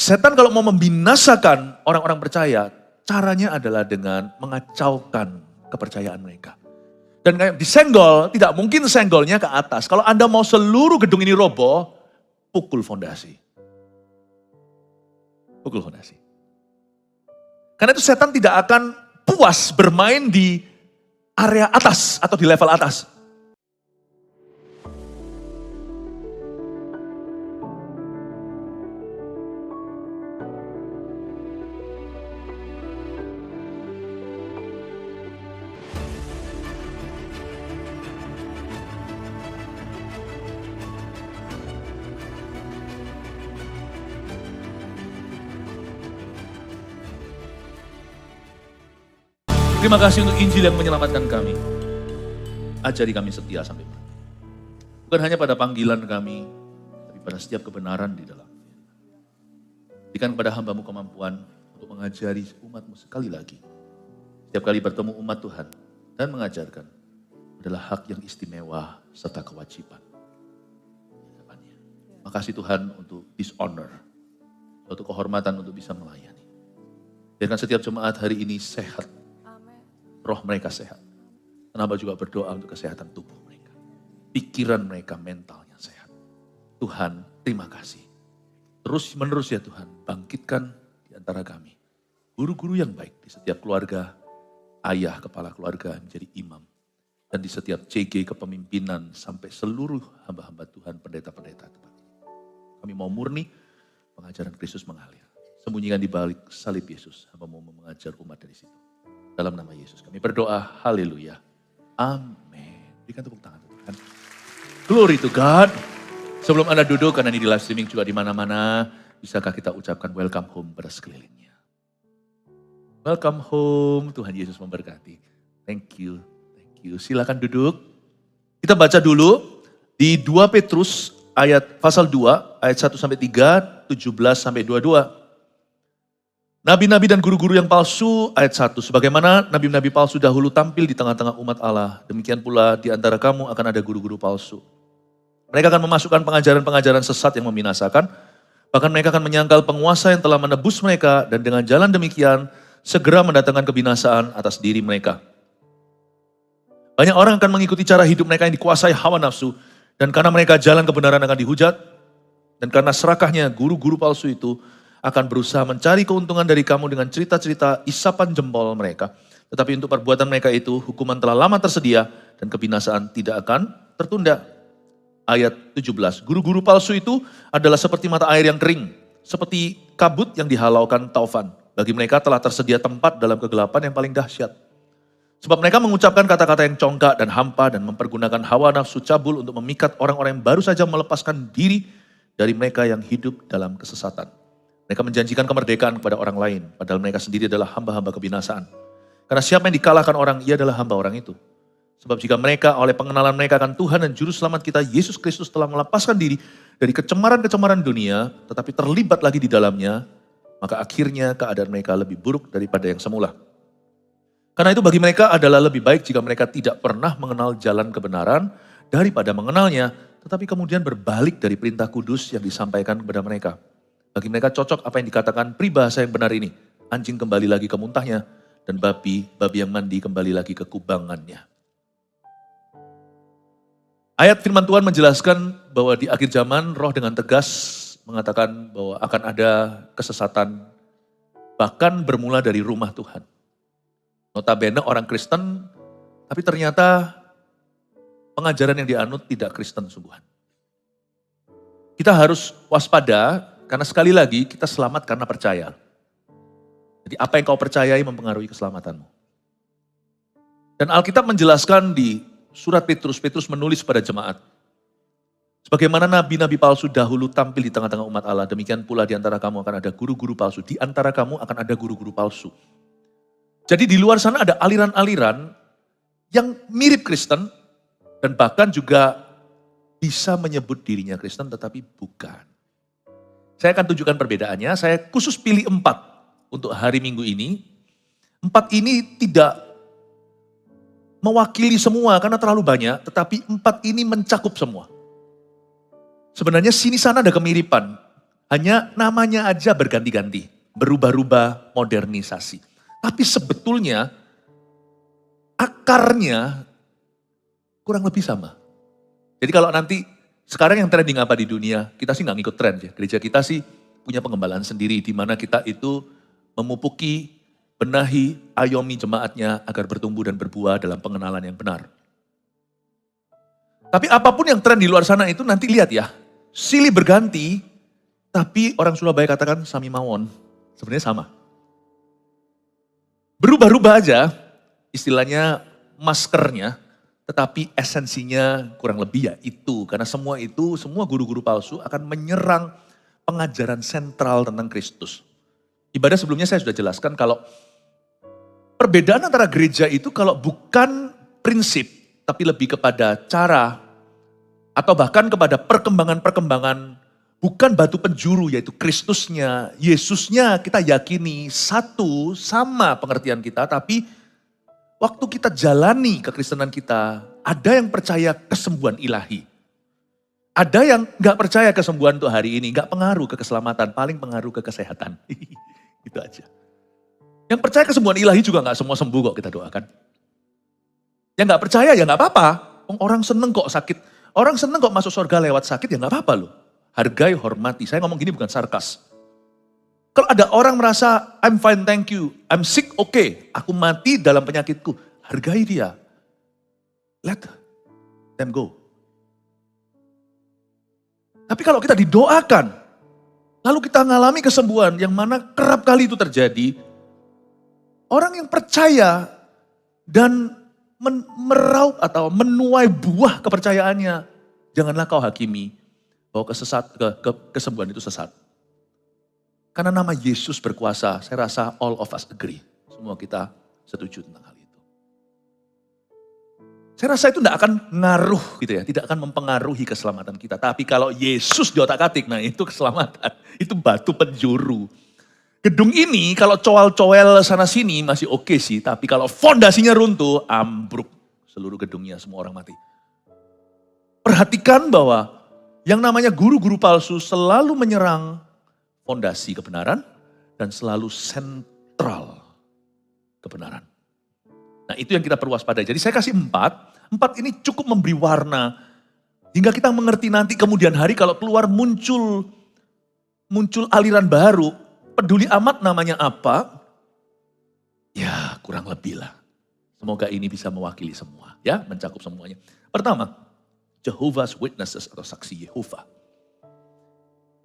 Setan kalau mau membinasakan orang-orang percaya, caranya adalah dengan mengacaukan kepercayaan mereka. Dan kayak disenggol, tidak mungkin senggolnya ke atas. Kalau Anda mau seluruh gedung ini roboh, pukul fondasi. Pukul fondasi. Karena itu setan tidak akan puas bermain di area atas atau di level atas. Terima kasih untuk Injil yang menyelamatkan kami. Ajari kami setia sampai mati. Bukan hanya pada panggilan kami, tapi pada setiap kebenaran di dalam. Berikan kepada hamba-Mu kemampuan untuk mengajari umat-Mu sekali lagi. Setiap kali bertemu umat Tuhan dan mengajarkan adalah hak yang istimewa serta kewajiban. Makasih Tuhan untuk dishonor, suatu kehormatan untuk bisa melayani. Biarkan setiap jemaat hari ini sehat. Roh mereka sehat. Kenapa juga berdoa untuk kesehatan tubuh mereka. Pikiran mereka, mentalnya sehat. Tuhan, terima kasih. Terus menerus ya Tuhan, bangkitkan di antara kami. Guru-guru yang baik di setiap keluarga, ayah kepala keluarga menjadi imam. Dan di setiap CG kepemimpinan sampai seluruh hamba-hamba Tuhan, pendeta-pendeta tempat ini. Kami mau murni, pengajaran Kristus mengalir. Sembunyikan di balik salib Yesus, hamba mau mengajar umat dari situ. Dalam nama Yesus kami berdoa, haleluya, amin. Berikan tepuk tangan Tuhan. Glory to God. Sebelum Anda duduk, karena ini di live streaming juga di mana-mana, bisakah kita ucapkan welcome home pada sekelilingnya. Welcome home, Tuhan Yesus memberkati. Thank you. Silakan duduk. Kita baca dulu di 2 Petrus ayat pasal 2, ayat 1 sampai 3, 17 sampai 22. Nabi-nabi dan guru-guru yang palsu, ayat 1. Sebagaimana nabi-nabi palsu dahulu tampil di tengah-tengah umat Allah, demikian pula di antara kamu akan ada guru-guru palsu. Mereka akan memasukkan pengajaran-pengajaran sesat yang membinasakan, bahkan mereka akan menyangkal penguasa yang telah menebus mereka, dan dengan jalan demikian segera mendatangkan kebinasaan atas diri mereka. Banyak orang akan mengikuti cara hidup mereka yang dikuasai hawa nafsu, dan karena mereka jalan kebenaran akan dihujat, dan karena serakahnya guru-guru palsu itu akan berusaha mencari keuntungan dari kamu dengan cerita-cerita isapan jempol mereka. Tetapi untuk perbuatan mereka itu, hukuman telah lama tersedia dan kebinasaan tidak akan tertunda. Ayat 17, guru-guru palsu itu adalah seperti mata air yang kering, seperti kabut yang dihalaukan taufan. Bagi mereka telah tersedia tempat dalam kegelapan yang paling dahsyat. Sebab mereka mengucapkan kata-kata yang congkak dan hampa dan mempergunakan hawa nafsu cabul untuk memikat orang-orang yang baru saja melepaskan diri dari mereka yang hidup dalam kesesatan. Mereka menjanjikan kemerdekaan kepada orang lain, padahal mereka sendiri adalah hamba-hamba kebinasaan. Karena siapa yang dikalahkan orang, ia adalah hamba orang itu. Sebab jika mereka oleh pengenalan mereka akan Tuhan dan Juru Selamat kita, Yesus Kristus telah melepaskan diri dari kecemaran-kecemaran dunia, tetapi terlibat lagi di dalamnya, maka akhirnya keadaan mereka lebih buruk daripada yang semula. Karena itu bagi mereka adalah lebih baik jika mereka tidak pernah mengenal jalan kebenaran, daripada mengenalnya, tetapi kemudian berbalik dari perintah kudus yang disampaikan kepada mereka. Bagi mereka cocok apa yang dikatakan peribahasa yang benar ini. Anjing kembali lagi ke muntahnya, dan babi yang mandi kembali lagi ke kubangannya. Ayat firman Tuhan menjelaskan bahwa di akhir zaman roh dengan tegas mengatakan bahwa akan ada kesesatan, bahkan bermula dari rumah Tuhan. Notabene orang Kristen, tapi ternyata pengajaran yang dianut tidak Kristen sungguhan. Kita harus waspada. Karena sekali lagi kita selamat karena percaya. Jadi apa yang kau percayai mempengaruhi keselamatanmu. Dan Alkitab menjelaskan di surat Petrus menulis pada jemaat. Sebagaimana nabi-nabi palsu dahulu tampil di tengah-tengah umat Allah, demikian pula di antara kamu akan ada guru-guru palsu. Di antara kamu akan ada guru-guru palsu. Jadi di luar sana ada aliran-aliran yang mirip Kristen dan bahkan juga bisa menyebut dirinya Kristen tetapi bukan. Saya akan tunjukkan perbedaannya, saya khusus pilih 4 untuk hari Minggu ini. 4 ini tidak mewakili semua karena terlalu banyak, tetapi 4 ini mencakup semua. Sebenarnya sini sana ada kemiripan. Hanya namanya aja berganti-ganti, berubah-ubah, modernisasi. Tapi sebetulnya akarnya kurang lebih sama. Jadi kalau nanti sekarang yang trending apa di dunia, kita sih nggak ngikut tren ya. Gereja kita sih punya pengembalaan sendiri di mana kita itu memupuki, benahi, ayomi jemaatnya agar bertumbuh dan berbuah dalam pengenalan yang benar. Tapi apapun yang tren di luar sana itu nanti lihat ya, silih berganti, tapi orang Surabaya katakan sami mawon, sebenarnya sama. Berubah-ubah aja, istilahnya maskernya, tetapi esensinya kurang lebih ya itu. Karena semua guru-guru palsu akan menyerang pengajaran sentral tentang Kristus. Ibadah sebelumnya saya sudah jelaskan kalau perbedaan antara gereja itu kalau bukan prinsip, tapi lebih kepada cara, atau bahkan kepada perkembangan-perkembangan, bukan batu penjuru yaitu Kristusnya, Yesusnya kita yakini satu sama pengertian kita, tapi waktu kita jalani kekristenan kita, ada yang percaya kesembuhan ilahi. Ada yang gak percaya kesembuhan untuk hari ini, gak pengaruh ke keselamatan, paling pengaruh ke kesehatan. Itu aja. Yang percaya kesembuhan ilahi juga gak semua sembuh kok kita doakan. Yang gak percaya ya gak apa-apa, orang seneng kok sakit, orang seneng kok masuk surga lewat sakit ya gak apa-apa loh. Hargai, hormati. Saya ngomong gini bukan sarkas. Kalau ada orang merasa, I'm fine, thank you. I'm sick, okay. Aku mati dalam penyakitku. Hargai dia. Let them go. Tapi kalau kita didoakan, lalu kita mengalami kesembuhan yang mana kerap kali itu terjadi, orang yang percaya dan meraup atau menuai buah kepercayaannya, janganlah kau hakimi bahwa kesembuhan itu sesat. Karena nama Yesus berkuasa, saya rasa all of us agree. Semua kita setuju tentang hal itu. Saya rasa itu tidak akan ngaruh gitu ya, tidak akan mempengaruhi keselamatan kita. Tapi kalau Yesus di otak-atik, nah itu keselamatan, itu batu penjuru. Gedung ini kalau cowel-cowel sana sini masih oke sih, tapi kalau fondasinya runtuh, ambruk seluruh gedungnya, semua orang mati. Perhatikan bahwa yang namanya guru-guru palsu selalu menyerang fondasi kebenaran dan selalu sentral kebenaran. Nah itu yang kita perlu waspadai. Jadi saya kasih 4 ini cukup memberi warna. Hingga kita mengerti nanti kemudian hari kalau keluar muncul aliran baru, peduli amat namanya apa, ya kurang lebih lah. Semoga ini bisa mewakili semua, ya mencakup semuanya. Pertama, Jehovah's Witnesses atau saksi Yehova.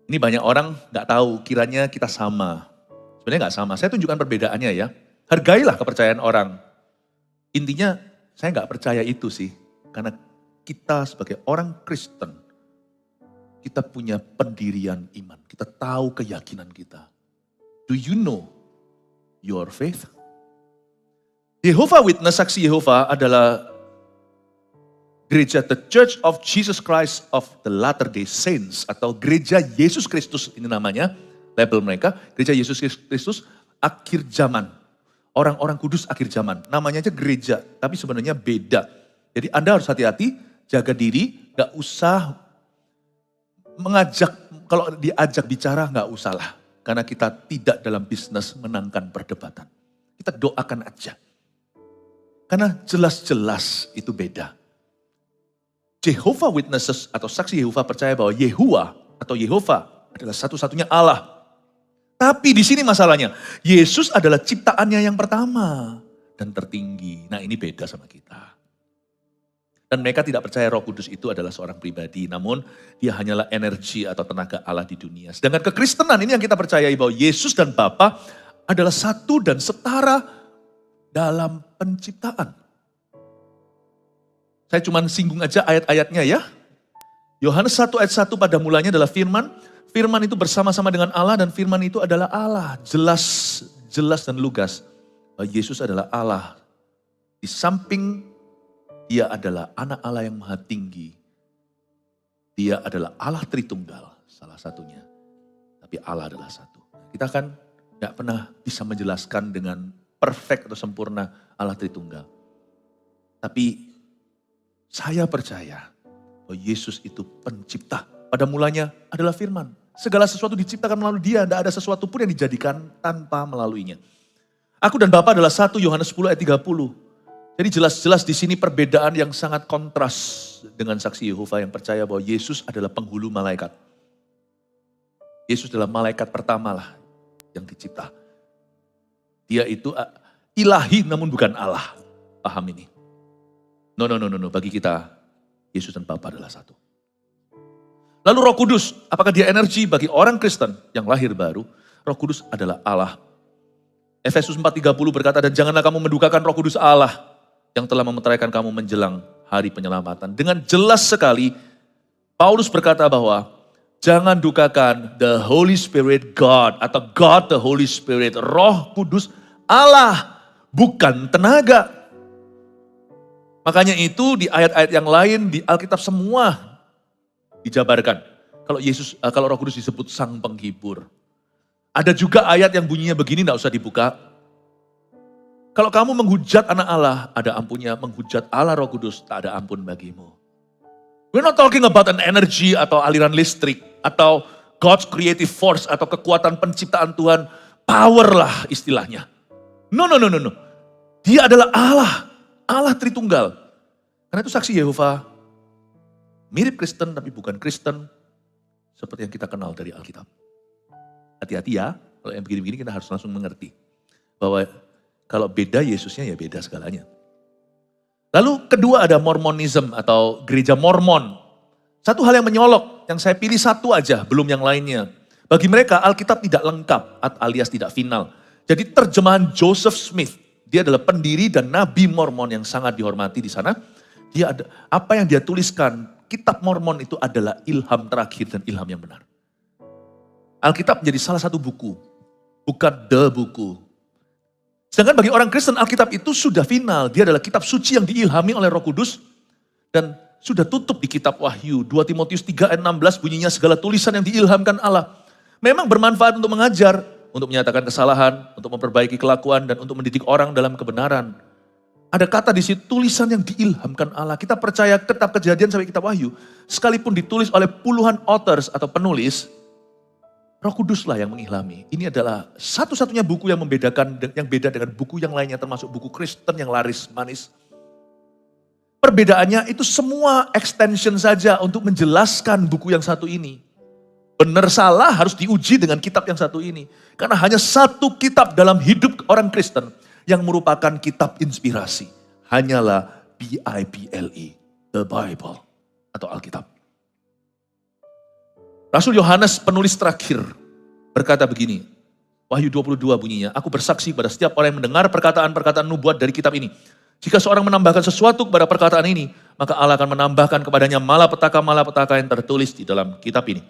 Ini banyak orang gak tahu, kiranya kita sama. Sebenarnya gak sama, saya tunjukkan perbedaannya ya. Hargailah kepercayaan orang. Intinya saya gak percaya itu sih. Karena kita sebagai orang Kristen, kita punya pendirian iman. Kita tahu keyakinan kita. Do you know your faith? Jehovah Witness, saksi Yehova adalah gereja The Church of Jesus Christ of the Latter-day Saints atau gereja Yesus Kristus ini namanya, label mereka, gereja Yesus Kristus akhir zaman. Orang-orang kudus akhir zaman. Namanya aja gereja, tapi sebenarnya beda. Jadi Anda harus hati-hati, jaga diri, gak usah mengajak, kalau diajak bicara gak usah lah. Karena kita tidak dalam bisnis menangkan perdebatan. Kita doakan aja. Karena jelas-jelas itu beda. Jehovah Witnesses atau saksi Yehova percaya bahwa Yehuwa atau Yehova adalah satu-satunya Allah. Tapi di sini masalahnya, Yesus adalah ciptaannya yang pertama dan tertinggi. Nah ini beda sama kita. Dan mereka tidak percaya Roh Kudus itu adalah seorang pribadi, namun dia hanyalah energi atau tenaga Allah di dunia. Sedangkan kekristenan ini yang kita percayai bahwa Yesus dan Bapa adalah satu dan setara dalam penciptaan. Saya cuma singgung aja ayat-ayatnya ya. Yohanes 1 ayat 1 pada mulanya adalah firman. Firman itu bersama-sama dengan Allah dan firman itu adalah Allah. Jelas dan lugas. Bahwa Yesus adalah Allah. Di samping dia adalah anak Allah yang maha tinggi. Dia adalah Allah Tritunggal salah satunya. Tapi Allah adalah satu. Kita kan gak pernah bisa menjelaskan dengan perfect atau sempurna Allah Tritunggal. Tapi saya percaya bahwa Yesus itu pencipta. Pada mulanya adalah firman. Segala sesuatu diciptakan melalui dia, tidak ada sesuatu pun yang dijadikan tanpa melaluinya. Aku dan Bapa adalah satu, Yohanes 10 ayat 30. Jadi jelas-jelas di sini perbedaan yang sangat kontras dengan saksi Yehova yang percaya bahwa Yesus adalah penghulu malaikat. Yesus adalah malaikat pertama lah yang dicipta. Dia itu ilahi namun bukan Allah. Paham ini? No. Bagi kita, Yesus dan Bapa adalah satu. Lalu Roh Kudus, apakah dia energi bagi orang Kristen yang lahir baru? Roh Kudus adalah Allah. Efesus 4:30 berkata, dan janganlah kamu mendukakan Roh Kudus Allah yang telah memeteraikan kamu menjelang hari penyelamatan. Dengan jelas sekali, Paulus berkata bahwa jangan dukakan the Holy Spirit God atau God the Holy Spirit, Roh Kudus Allah, bukan tenaga. Makanya itu di ayat-ayat yang lain di Alkitab semua dijabarkan. Kalau Roh Kudus disebut sang penghibur. Ada juga ayat yang bunyinya begini, tidak usah dibuka. Kalau kamu menghujat anak Allah, ada ampunnya. Menghujat Allah Roh Kudus, tak ada ampun bagimu. We're not talking about an energy atau aliran listrik. Atau God's creative force atau kekuatan penciptaan Tuhan. Power lah istilahnya. No. Dia adalah Allah. Allah Tritunggal. Karena itu saksi Yehova mirip Kristen tapi bukan Kristen seperti yang kita kenal dari Alkitab. Hati-hati ya, kalau yang begini-begini kita harus langsung mengerti. Bahwa kalau beda Yesusnya ya beda segalanya. Lalu kedua ada Mormonism atau gereja Mormon. Satu hal yang menyolok, yang saya pilih satu aja, belum yang lainnya. Bagi mereka Alkitab tidak lengkap alias tidak final. Jadi terjemahan Joseph Smith, dia adalah pendiri dan nabi Mormon yang sangat dihormati di sana. Dia ada apa yang dia tuliskan, Kitab Mormon itu adalah ilham terakhir dan ilham yang benar. Alkitab menjadi salah satu buku, bukan the buku. Sedangkan bagi orang Kristen, Alkitab itu sudah final. Dia adalah kitab suci yang diilhami oleh Roh Kudus dan sudah tutup di kitab Wahyu. 2 Timotius 3 ayat 16 bunyinya segala tulisan yang diilhamkan Allah. Memang bermanfaat untuk mengajar, untuk menyatakan kesalahan, untuk memperbaiki kelakuan dan untuk mendidik orang dalam kebenaran. Ada kata di situ tulisan yang diilhamkan Allah. Kita percaya kitab Kejadian sampai kitab Wahyu, sekalipun ditulis oleh puluhan authors atau penulis, Roh Kudus lah yang mengilhami. Ini adalah satu-satunya buku yang membedakan, yang beda dengan buku yang lainnya, termasuk buku Kristen yang laris manis. Perbedaannya itu semua extension saja untuk menjelaskan buku yang satu ini. Benar salah harus diuji dengan kitab yang satu ini. Karena hanya satu kitab dalam hidup orang Kristen yang merupakan kitab inspirasi. Hanyalah Bible, the Bible atau Alkitab. Rasul Yohanes penulis terakhir berkata begini, Wahyu 22 bunyinya, aku bersaksi pada setiap orang yang mendengar perkataan-perkataan nubuat dari kitab ini. Jika seorang menambahkan sesuatu kepada perkataan ini, maka Allah akan menambahkan kepadanya malapetaka-malapetaka yang tertulis di dalam kitab ini.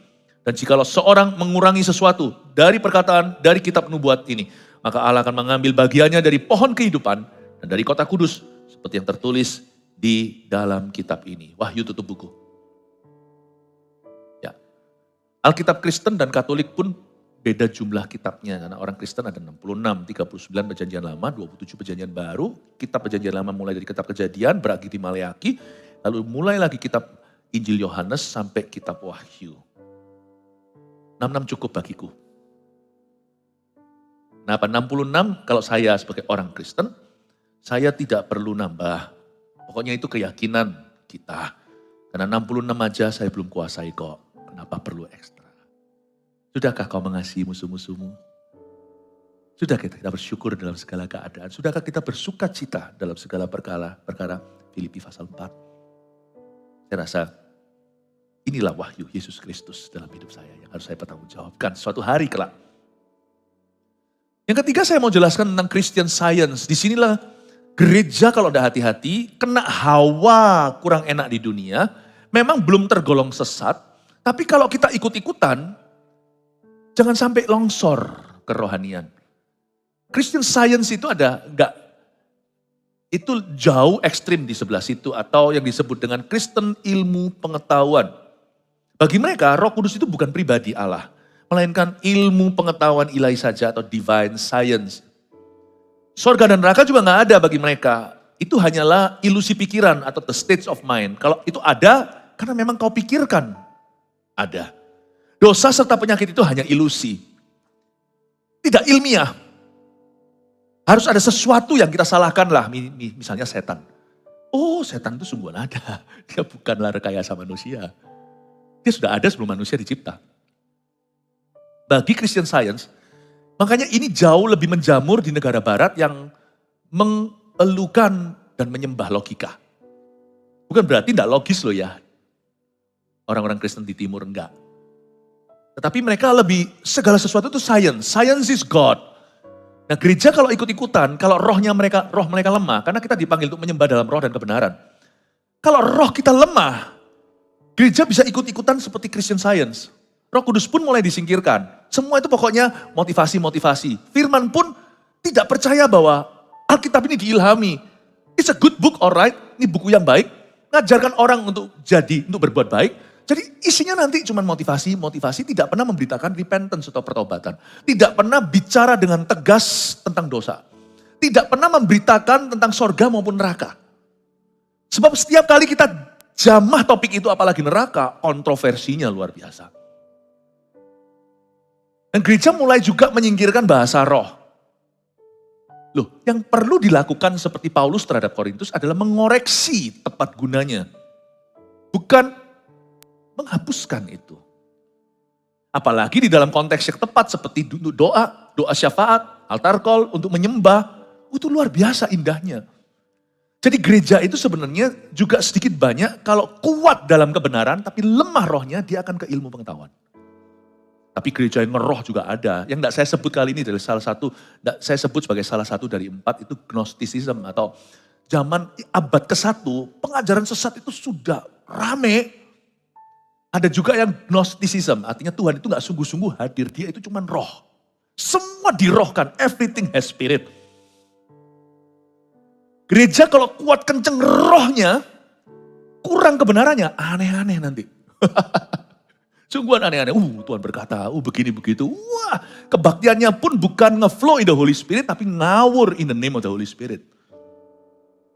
Dan jikalau seorang mengurangi sesuatu dari perkataan dari kitab nubuat ini, maka Allah akan mengambil bagiannya dari pohon kehidupan dan dari kota kudus seperti yang tertulis di dalam kitab ini. Wahyu tutup buku. Ya. Alkitab Kristen dan Katolik pun beda jumlah kitabnya. Karena orang Kristen ada 66, 39 perjanjian lama, 27 perjanjian baru. Kitab perjanjian lama mulai dari kitab Kejadian, berakhir di Maleaki. Lalu mulai lagi kitab Injil Yohanes sampai kitab Wahyu. 66 cukup bagiku. Kenapa 66? Kalau saya sebagai orang Kristen, saya tidak perlu nambah. Pokoknya itu keyakinan kita. Karena 66 aja saya belum kuasai kok. Kenapa perlu ekstra? Sudahkah kau mengasihi musuh-musuhmu? Sudahkah kita bersyukur dalam segala keadaan? Sudahkah kita bersuka cita dalam segala perkara? Filipi pasal 4. Saya rasa inilah wahyu Yesus Kristus dalam hidup saya yang harus saya pertanggungjawabkan suatu hari kelak. Yang ketiga saya mau jelaskan tentang Christian Science. Disinilah gereja kalau ada hati-hati, kena hawa kurang enak di dunia, memang belum tergolong sesat, tapi kalau kita ikut-ikutan, jangan sampai longsor kerohanian. Christian Science itu itu jauh ekstrim di sebelah situ, atau yang disebut dengan Kristen ilmu pengetahuan. Bagi mereka, Roh Kudus itu bukan pribadi Allah, melainkan ilmu pengetahuan ilahi saja atau divine science. Surga dan neraka juga nggak ada bagi mereka. Itu hanyalah ilusi pikiran atau the states of mind. Kalau itu ada, karena memang kau pikirkan ada. Dosa serta penyakit itu hanya ilusi. Tidak ilmiah. Harus ada sesuatu yang kita salahkan lah, misalnya setan. Oh, setan itu sungguhan ada. Dia bukanlah rekayasa manusia. Dia sudah ada sebelum manusia dicipta. Bagi Christian Science, makanya ini jauh lebih menjamur di negara barat yang mengeluhkan dan menyembah logika. Bukan berarti tidak logis loh ya. Orang-orang Kristen di timur enggak. Tetapi mereka lebih, segala sesuatu itu science. Science is God. Nah gereja kalau ikut-ikutan, kalau roh mereka lemah, karena kita dipanggil untuk menyembah dalam roh dan kebenaran. Kalau roh kita lemah, gereja bisa ikut-ikutan seperti Christian Science. Roh Kudus pun mulai disingkirkan. Semua itu pokoknya motivasi-motivasi. Firman pun tidak percaya bahwa Alkitab ini diilhami. It's a good book, alright. Ini buku yang baik. Ngajarkan orang untuk berbuat baik. Jadi isinya nanti cuma motivasi, tidak pernah memberitakan repentance atau pertobatan. Tidak pernah bicara dengan tegas tentang dosa. Tidak pernah memberitakan tentang sorga maupun neraka. Sebab setiap kali kita jamah topik itu apalagi neraka, kontroversinya luar biasa. Dan gereja mulai juga menyingkirkan bahasa roh. Loh, yang perlu dilakukan seperti Paulus terhadap Korintus adalah mengoreksi tepat gunanya. Bukan menghapuskan itu. Apalagi di dalam konteks yang tepat seperti doa syafaat, altar call untuk menyembah, itu luar biasa indahnya. Jadi gereja itu sebenarnya juga sedikit banyak kalau kuat dalam kebenaran tapi lemah rohnya dia akan ke ilmu pengetahuan. Tapi gereja yang ngeroh juga ada. Yang tidak saya sebut kali ini dari saya sebut sebagai salah satu dari 4 itu Gnosticism atau zaman abad ke-1 pengajaran sesat itu sudah rame. Ada juga yang Gnosticism, artinya Tuhan itu gak sungguh-sungguh hadir, dia itu cuma roh. Semua dirohkan, everything has spirit. Gereja kalau kuat kenceng rohnya, kurang kebenarannya, aneh-aneh nanti. Sungguhan aneh-aneh, Tuhan berkata, begini begitu. Wah, kebaktiannya pun bukan ngeflow in the Holy Spirit, tapi ngawur in the name of the Holy Spirit.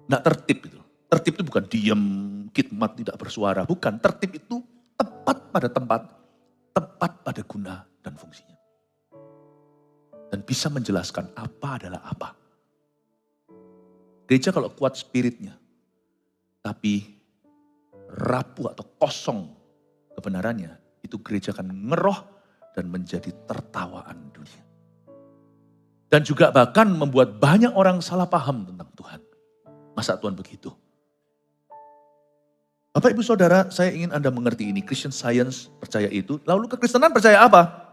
Nggak tertib itu. Tertib itu bukan diam, khidmat, tidak bersuara. Bukan, tertib itu tepat pada tempat, tepat pada guna dan fungsinya. Dan bisa menjelaskan apa adalah apa. Gereja kalau kuat spiritnya, tapi rapuh atau kosong kebenarannya, itu gereja akan ngeroh dan menjadi tertawaan dunia. Dan juga bahkan membuat banyak orang salah paham tentang Tuhan. Masa Tuhan begitu? Bapak Ibu Saudara, saya ingin Anda mengerti ini. Christian Science percaya itu. Lalu kekristenan percaya apa?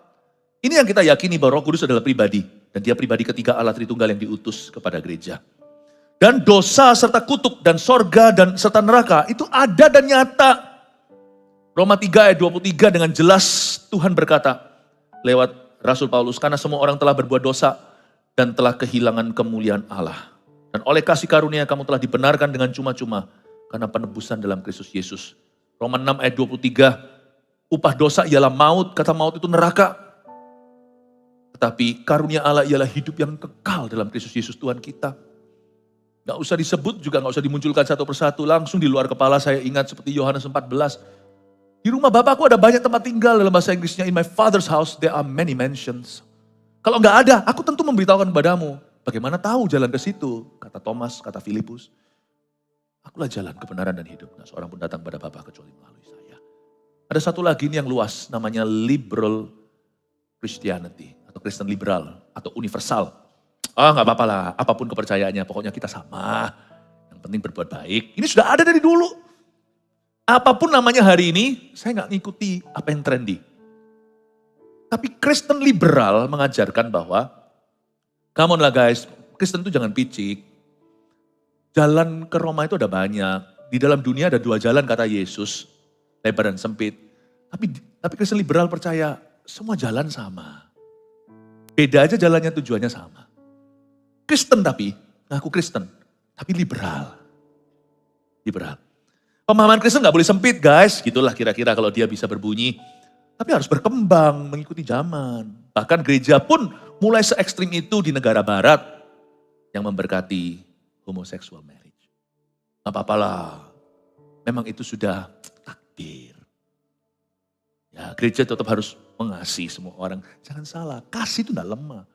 Ini yang kita yakini bahwa Roh Kudus adalah pribadi. Dan dia pribadi ketiga Allah Tritunggal yang diutus kepada gereja. Dan dosa serta kutuk dan sorga dan serta neraka itu ada dan nyata. Roma 3 ayat 23 dengan jelas Tuhan berkata lewat Rasul Paulus. Karena semua orang telah berbuat dosa dan telah kehilangan kemuliaan Allah. Dan oleh kasih karunia kamu telah dibenarkan dengan cuma-cuma. Karena penebusan dalam Kristus Yesus. Roma 6 ayat 23. Upah dosa ialah maut. Kata maut itu neraka. Tetapi karunia Allah ialah hidup yang kekal dalam Kristus Yesus Tuhan kita. Gak usah disebut juga, gak usah dimunculkan satu persatu. Langsung di luar kepala saya ingat seperti Yohanes 14. Di rumah Bapakku ada banyak tempat tinggal, dalam bahasa Inggrisnya. In my father's house there are many mansions. Kalau gak ada, aku tentu memberitahukan kepadamu. Bagaimana tahu jalan ke situ? Kata Thomas, kata Filipus. Akulah jalan kebenaran dan hidup. Nah, seorang pun datang pada Bapa kecuali melalui saya. Ada satu lagi ini yang luas, namanya liberal Christianity. Atau Kristen liberal, atau universal. Gak apa-apa lah, apapun kepercayaannya, pokoknya kita sama. Yang penting berbuat baik. Ini sudah ada dari dulu. Apapun namanya hari ini, saya gak ngikuti apa yang trendy. Tapi Kristen liberal mengajarkan bahwa, come on lah guys, Kristen itu jangan picik. Jalan ke Roma itu ada banyak. Di dalam dunia ada 2 jalan kata Yesus. Lebar dan sempit. Tapi Kristen liberal percaya semua jalan sama. Beda aja jalannya, tujuannya sama. Kristen tapi, ngaku Kristen. Tapi liberal. Liberal. Pemahaman Kristen gak boleh sempit guys. Gitulah kira-kira kalau dia bisa berbunyi. Tapi harus berkembang, mengikuti zaman. Bahkan gereja pun mulai se ekstrim itu di negara barat. Yang memberkati homosexual marriage. Gak apa-apalah. Memang itu sudah takdir. Ya, gereja tetap harus mengasihi semua orang. Jangan salah, kasih itu tidak lemah.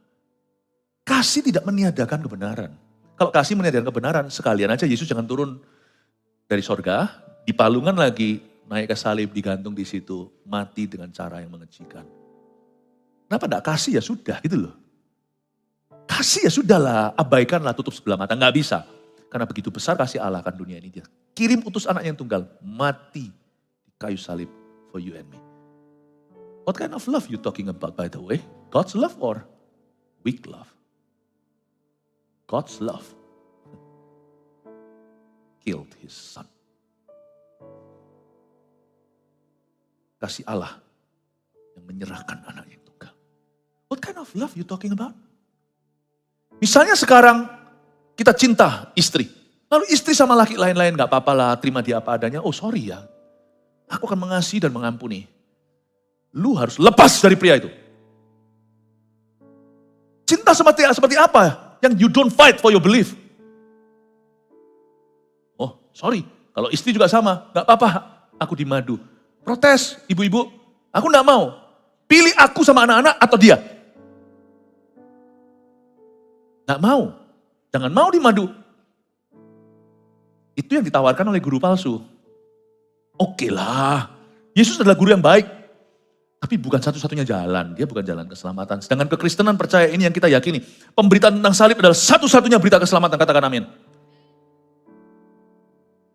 Kasih tidak meniadakan kebenaran. Kalau kasih meniadakan kebenaran, sekalian aja Yesus jangan turun dari sorga, dipalungan lagi, naik ke salib, digantung di situ, mati dengan cara yang mengejutkan. Kenapa tidak kasih? Ya sudah gitu loh. Kasih ya sudahlah, abaikanlah, tutup sebelah mata. Nggak bisa. Karena begitu besar kasih Allah akan dunia ini. Dia kirim utus anaknya yang tunggal, mati di kayu salib for you and me. What kind of love you talking about by the way? God's love or weak love? God's love killed his son. Kasih Allah yang menyerahkan anaknya yang tunggal. What kind of love you talking about? Misalnya sekarang kita cinta istri. Lalu istri sama laki lain-lain gak apa-apa lah, terima dia apa adanya. Oh sorry ya, aku akan mengasihi dan mengampuni. Lu harus lepas dari pria itu. Cinta seperti apa? Yang you don't fight for your belief. Oh sorry, kalau istri juga sama, gak apa-apa, aku dimadu. Protes, ibu-ibu, aku gak mau. Pilih aku sama anak-anak atau dia. Gak mau, jangan mau dimadu. Itu yang ditawarkan oleh guru palsu. Oke lah, Yesus adalah guru yang baik. Tapi bukan satu-satunya jalan, dia bukan jalan keselamatan. Sedangkan kekristenan percaya ini yang kita yakini. Pemberitaan tentang salib adalah satu-satunya berita keselamatan, katakan amin.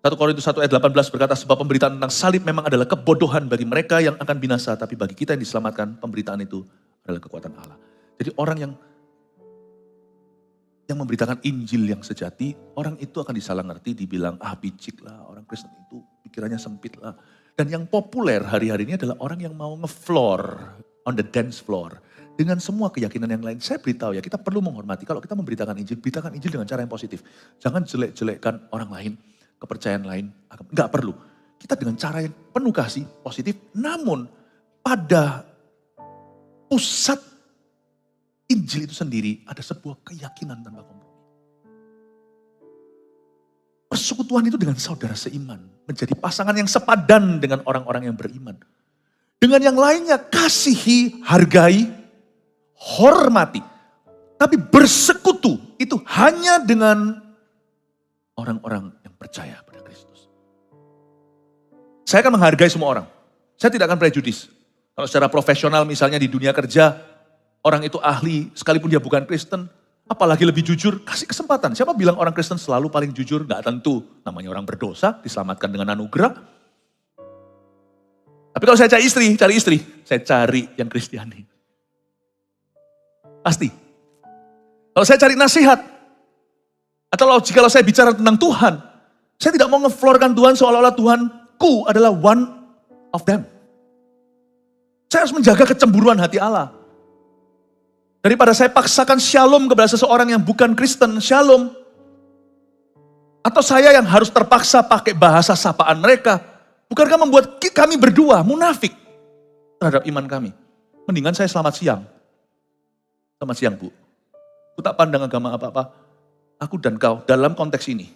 1 Korintus 1 ayat 18 berkata, sebab pemberitaan tentang salib memang adalah kebodohan bagi mereka yang akan binasa. Tapi bagi kita yang diselamatkan, pemberitaan itu adalah kekuatan Allah. Jadi orang yang memberitakan Injil yang sejati, orang itu akan disalah ngerti, dibilang picik lah, orang Kristen itu pikirannya sempit lah. Dan yang populer hari-hari ini adalah orang yang mau nge-floor, on the dance floor. Dengan semua keyakinan yang lain. Saya beritahu ya, kita perlu menghormati. Kalau kita memberitakan Injil, beritakan Injil dengan cara yang positif. Jangan jelek-jelekkan orang lain, kepercayaan lain. Enggak perlu. Kita dengan cara yang penuh kasih, positif. Namun pada pusat Injil itu sendiri ada sebuah keyakinan tanpa kompromi. Persekutuan itu dengan saudara seiman. Menjadi pasangan yang sepadan dengan orang-orang yang beriman. Dengan yang lainnya kasihi, hargai, hormati. Tapi bersekutu itu hanya dengan orang-orang yang percaya pada Kristus. Saya akan menghargai semua orang. Saya tidak akan prejudis. Kalau secara profesional misalnya di dunia kerja, orang itu ahli sekalipun dia bukan Kristen, apalagi lebih jujur, kasih kesempatan. Siapa bilang orang Kristen selalu paling jujur? Gak tentu. Namanya orang berdosa, diselamatkan dengan anugerah. Tapi kalau saya cari istri, saya cari yang Kristiani. Pasti. Kalau saya cari nasihat, atau jika saya bicara tentang Tuhan, saya tidak mau ngeflorkan Tuhan seolah-olah Tuhanku adalah one of them. Saya harus menjaga kecemburuan hati Allah. Daripada saya paksakan shalom kepada seseorang yang bukan Kristen, shalom. Atau saya yang harus terpaksa pakai bahasa sapaan mereka. Bukankah membuat kami berdua munafik terhadap iman kami? Mendingan saya selamat siang. Selamat siang Bu. Aku tak pandang agama apa-apa. Aku dan kau dalam konteks ini.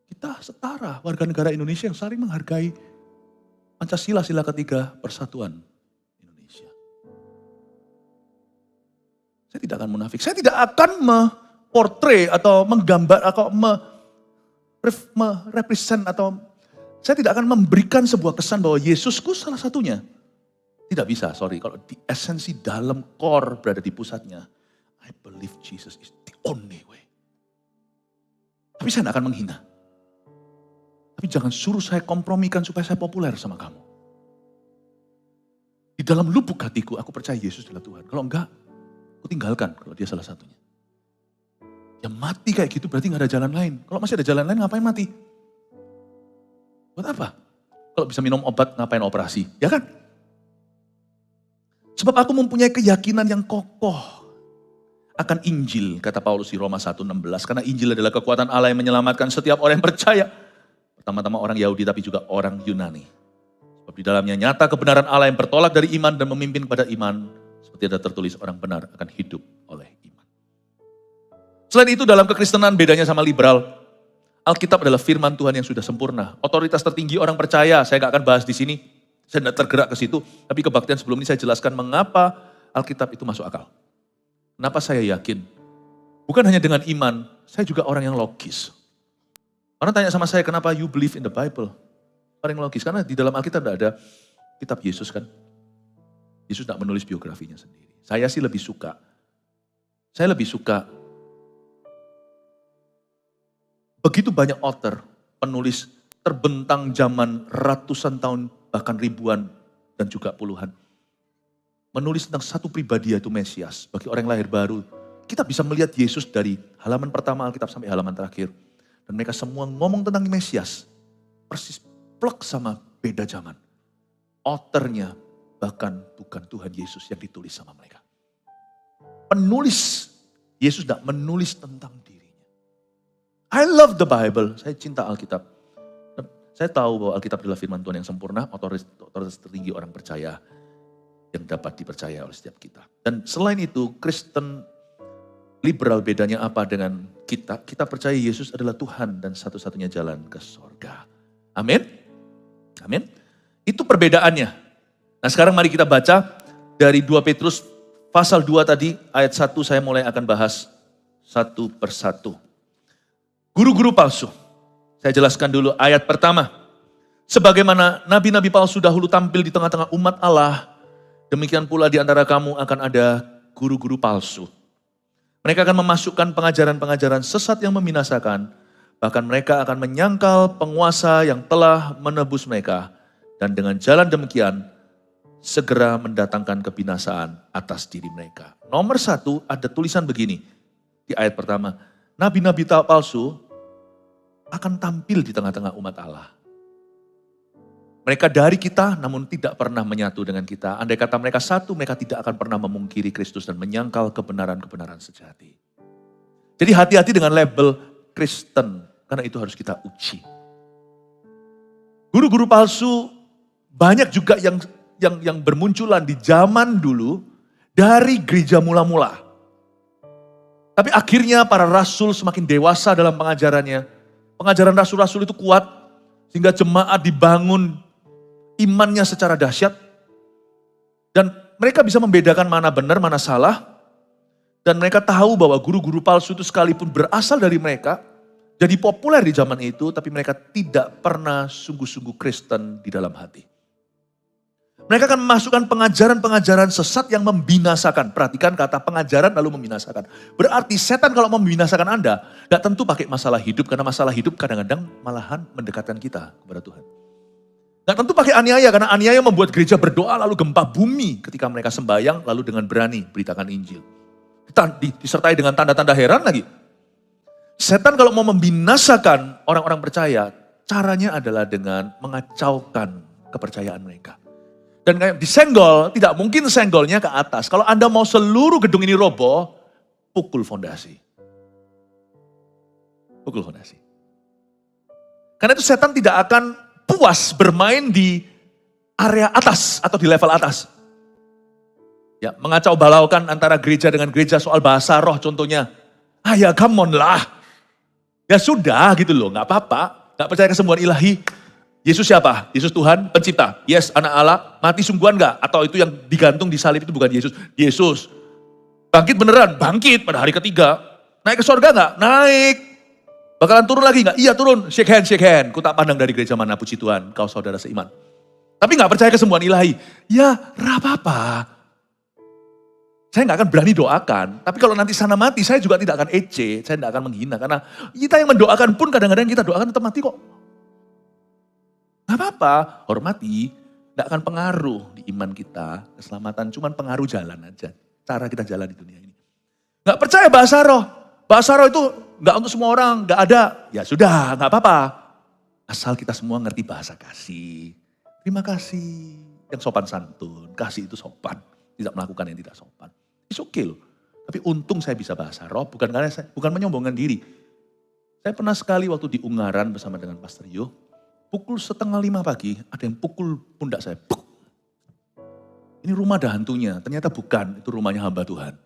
Kita setara warga negara Indonesia yang saling menghargai Pancasila, sila ketiga, persatuan. Saya tidak akan munafik. Saya tidak akan memportray atau menggambar atau merepresent atau saya tidak akan memberikan sebuah kesan bahwa Yesusku salah satunya. Tidak bisa, sorry. Kalau di esensi dalam core berada di pusatnya. I believe Jesus is the only way. Tapi saya tidak akan menghina. Tapi jangan suruh saya kompromikan supaya saya populer sama kamu. Di dalam lubuk hatiku, aku percaya Yesus adalah Tuhan. Kalau enggak, aku tinggalkan kalau dia salah satunya. Ya mati kayak gitu berarti gak ada jalan lain. Kalau masih ada jalan lain ngapain mati? Buat apa? Kalau bisa minum obat ngapain operasi? Ya kan? Sebab aku mempunyai keyakinan yang kokoh akan Injil, kata Paulus di Roma 1:16. Karena Injil adalah kekuatan Allah yang menyelamatkan setiap orang yang percaya. Pertama-tama orang Yahudi tapi juga orang Yunani. Sebab di dalamnya nyata kebenaran Allah yang bertolak dari iman dan memimpin kepada iman. Seperti ada tertulis orang benar akan hidup oleh iman. Selain itu dalam kekristenan bedanya sama liberal. Alkitab adalah firman Tuhan yang sudah sempurna. Otoritas tertinggi orang percaya, saya gak akan bahas di sini. Saya tidak tergerak ke situ, tapi kebaktian sebelum ini saya jelaskan mengapa Alkitab itu masuk akal. Kenapa saya yakin? Bukan hanya dengan iman, saya juga orang yang logis. Orang tanya sama saya, kenapa you believe in the Bible? Orang yang logis, karena di dalam Alkitab tidak ada kitab Yesus kan. Yesus tidak menulis biografinya sendiri. Saya lebih suka begitu banyak author, penulis terbentang zaman ratusan tahun, bahkan ribuan dan juga puluhan. Menulis tentang satu pribadi yaitu Mesias. Bagi orang yang lahir baru, kita bisa melihat Yesus dari halaman pertama Alkitab sampai halaman terakhir. Dan mereka semua ngomong tentang Mesias. Persis plek sama beda zaman. Authornya bahkan bukan Tuhan Yesus yang ditulis sama mereka. Penulis, Yesus tidak menulis tentang dirinya. I love the Bible, saya cinta Alkitab. Saya tahu bahwa Alkitab adalah firman Tuhan yang sempurna, otoritas tertinggi orang percaya yang dapat dipercaya oleh setiap kita. Dan selain itu, Kristen liberal bedanya apa dengan kita? Kita percaya Yesus adalah Tuhan dan satu-satunya jalan ke sorga. Amin? Amin? Itu perbedaannya. Nah sekarang mari kita baca dari 2 Petrus pasal 2 tadi, ayat 1 saya mulai akan bahas satu persatu. Guru-guru palsu. Saya jelaskan dulu ayat pertama. Sebagaimana nabi-nabi palsu dahulu tampil di tengah-tengah umat Allah, demikian pula di antara kamu akan ada guru-guru palsu. Mereka akan memasukkan pengajaran-pengajaran sesat yang membinasakan, bahkan mereka akan menyangkal penguasa yang telah menebus mereka, dan dengan jalan demikian, segera mendatangkan kebinasaan atas diri mereka. Nomor 1 ada tulisan begini, di ayat pertama, nabi-nabi palsu akan tampil di tengah-tengah umat Allah. Mereka dari kita namun tidak pernah menyatu dengan kita. Andai kata mereka satu, mereka tidak akan pernah memungkiri Kristus dan menyangkal kebenaran-kebenaran sejati. Jadi hati-hati dengan label Kristen, karena itu harus kita uji. Guru-guru palsu banyak juga yang bermunculan di zaman dulu dari gereja mula-mula. Tapi akhirnya para rasul semakin dewasa dalam pengajarannya. Pengajaran rasul-rasul itu kuat sehingga jemaat dibangun imannya secara dahsyat. Dan mereka bisa membedakan mana benar, mana salah. Dan mereka tahu bahwa guru-guru palsu itu sekalipun berasal dari mereka, jadi populer di zaman itu, tapi mereka tidak pernah sungguh-sungguh Kristen di dalam hati. Mereka akan memasukkan pengajaran-pengajaran sesat yang membinasakan. Perhatikan kata pengajaran lalu membinasakan. Berarti setan kalau membinasakan Anda, gak tentu pakai masalah hidup, karena masalah hidup kadang-kadang malahan mendekatkan kita kepada Tuhan. Gak tentu pakai aniaya, karena aniaya membuat gereja berdoa lalu gempa bumi ketika mereka sembahyang, lalu dengan berani beritakan Injil. Disertai dengan tanda-tanda heran lagi. Setan kalau mau membinasakan orang-orang percaya, caranya adalah dengan mengacaukan kepercayaan mereka. Dan kayak disenggol, tidak mungkin senggolnya ke atas. Kalau Anda mau seluruh gedung ini roboh, pukul fondasi. Pukul fondasi. Karena itu setan tidak akan puas bermain di area atas atau di level atas. Ya, mengacau balaukan antara gereja dengan gereja soal bahasa roh contohnya. Ah ya come on lah. Ya sudah gitu loh, gak apa-apa. Gak percaya kesembuhan ilahi. Yesus siapa? Yesus Tuhan, pencipta. Yes, anak Allah, mati sungguhan gak? Atau itu yang digantung di salib itu bukan Yesus? Yesus. Bangkit beneran? Bangkit pada hari ketiga. Naik ke sorga gak? Naik. Bakalan turun lagi gak? Iya turun. Shake hand, shake hand. Ku tak pandang dari gereja mana, puji Tuhan, kau saudara seiman. Tapi gak percaya kesembuhan ilahi. Ya, apa-apa. Saya gak akan berani doakan. Tapi kalau nanti sana mati, saya juga tidak akan ece. Saya tidak akan menghina. Karena kita yang mendoakan pun kadang-kadang kita doakan tetap mati kok. Gak apa-apa, hormati, gak akan pengaruh di iman kita, keselamatan, cuman pengaruh jalan aja. Cara kita jalan di dunia ini. Gak percaya bahasa roh itu gak untuk semua orang, gak ada. Ya sudah, gak apa-apa. Asal kita semua ngerti bahasa kasih. Terima kasih, yang sopan santun, kasih itu sopan. Tidak melakukan yang tidak sopan. It's okay loh. Tapi untung saya bisa bahasa roh, bukan menyombongkan diri. Saya pernah sekali waktu di Ungaran bersama dengan Pastor Yo, pukul 4:30 pagi, ada yang pukul pundak saya. Puk. Ini rumah ada hantunya, ternyata bukan, itu rumahnya hamba Tuhan.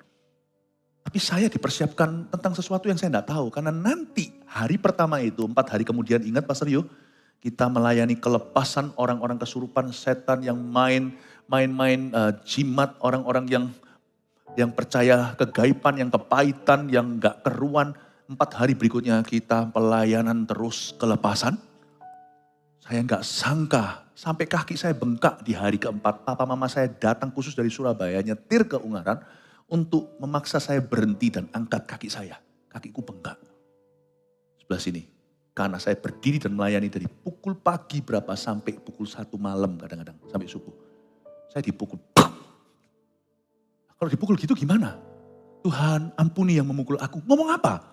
Tapi saya dipersiapkan tentang sesuatu yang saya tidak tahu. Karena nanti hari pertama itu, 4 hari kemudian, ingat Pastor Yo, Kita melayani kelepasan orang-orang kesurupan setan yang main-main jimat, orang-orang yang percaya kegaiban, yang kepahitan, yang gak keruan. 4 hari berikutnya kita pelayanan terus kelepasan. Saya gak sangka, sampai kaki saya bengkak di hari keempat. Papa mama saya datang khusus dari Surabaya, nyetir ke Ungaran untuk memaksa saya berhenti dan angkat kaki saya. Kakiku bengkak. Sebelah sini. Karena saya berdiri dan melayani dari pukul pagi berapa sampai pukul 1 malam kadang-kadang. Sampai subuh. Saya dipukul. Kalau dipukul gitu gimana? Tuhan ampuni yang memukul aku. Ngomong apa?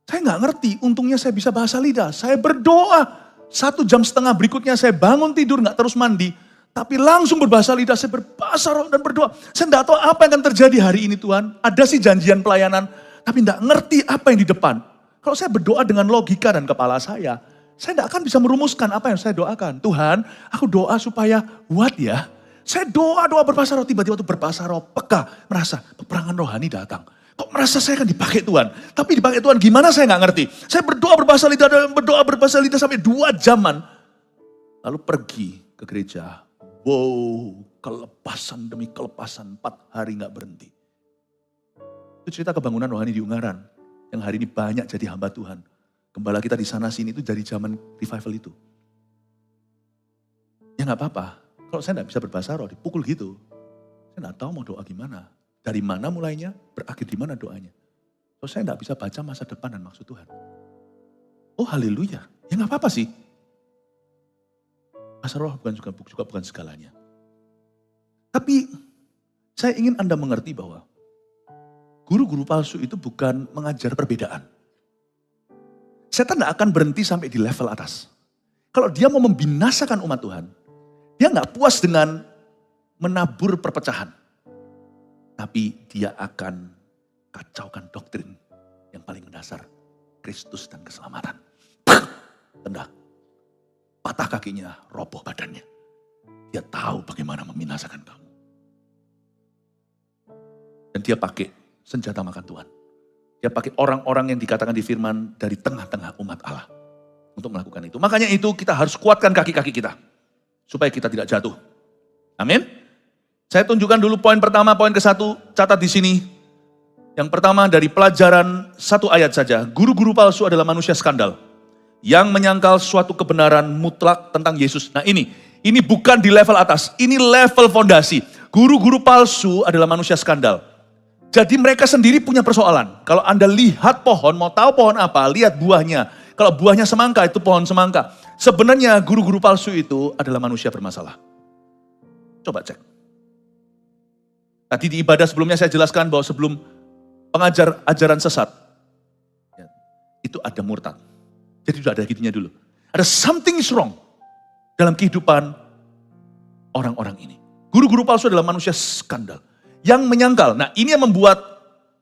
Saya gak ngerti. Untungnya saya bisa bahasa lidah. Saya berdoa. 1,5 jam berikutnya saya bangun tidur gak terus mandi. Tapi langsung berbahasa lidah. Saya berbahasa roh dan berdoa. Saya gak tahu apa yang akan terjadi hari ini Tuhan. Ada sih janjian pelayanan. Tapi gak ngerti apa yang di depan. Kalau saya berdoa dengan logika dan kepala saya tidak akan bisa merumuskan apa yang saya doakan. Tuhan, aku doa supaya what ya? Saya doa berbahasa roh, tiba-tiba waktu berbahasa roh peka, merasa peperangan rohani datang. Kok merasa saya akan dipakai Tuhan? Tapi dipakai Tuhan gimana saya nggak ngerti. Saya berdoa berbahasa lidah sampai 2 jaman. Lalu pergi ke gereja. Wow, kelepasan demi kelepasan, 4 hari nggak berhenti. Itu cerita kebangunan rohani di Ungaran. Yang hari ini banyak jadi hamba Tuhan. Gembala kita di sana sini itu dari zaman revival itu. Ya gak apa-apa. Kalau saya gak bisa berbahasa roh, dipukul gitu. Saya gak tahu mau doa gimana. Dari mana mulainya, berakhir di mana doanya. Kalau saya gak bisa baca masa depan dan maksud Tuhan. Oh haleluya. Ya gak apa-apa sih. Bahasa roh juga bukan segalanya. Tapi saya ingin Anda mengerti bahwa guru-guru palsu itu bukan mengajar perbedaan. Setan tidak akan berhenti sampai di level atas. Kalau dia mau membinasakan umat Tuhan, dia nggak puas dengan menabur perpecahan. Tapi dia akan kacaukan doktrin yang paling mendasar. Kristus dan keselamatan. Tendang. Patah kakinya, roboh badannya. Dia tahu bagaimana membinasakan kamu. Dan dia pakai senjata makan Tuhan. Dia pakai orang-orang yang dikatakan di firman dari tengah-tengah umat Allah. Untuk melakukan itu. Makanya itu kita harus kuatkan kaki-kaki kita. Supaya kita tidak jatuh. Amin. Saya tunjukkan dulu poin pertama, poin ke-1. Catat di sini. Yang pertama dari pelajaran 1 ayat saja. Guru-guru palsu adalah manusia skandal. Yang menyangkal suatu kebenaran mutlak tentang Yesus. Nah ini bukan di level atas. Ini level fondasi. Guru-guru palsu adalah manusia skandal. Jadi mereka sendiri punya persoalan. Kalau Anda lihat pohon, mau tahu pohon apa, lihat buahnya. Kalau buahnya semangka, itu pohon semangka. Sebenarnya guru-guru palsu itu adalah manusia bermasalah. Coba cek. Tadi di ibadah sebelumnya saya jelaskan bahwa sebelum pengajar ajaran sesat, itu ada murtad. Jadi sudah ada gitunya dulu. Ada something is wrong dalam kehidupan orang-orang ini. Guru-guru palsu adalah manusia skandal. Yang menyangkal. Nah ini yang membuat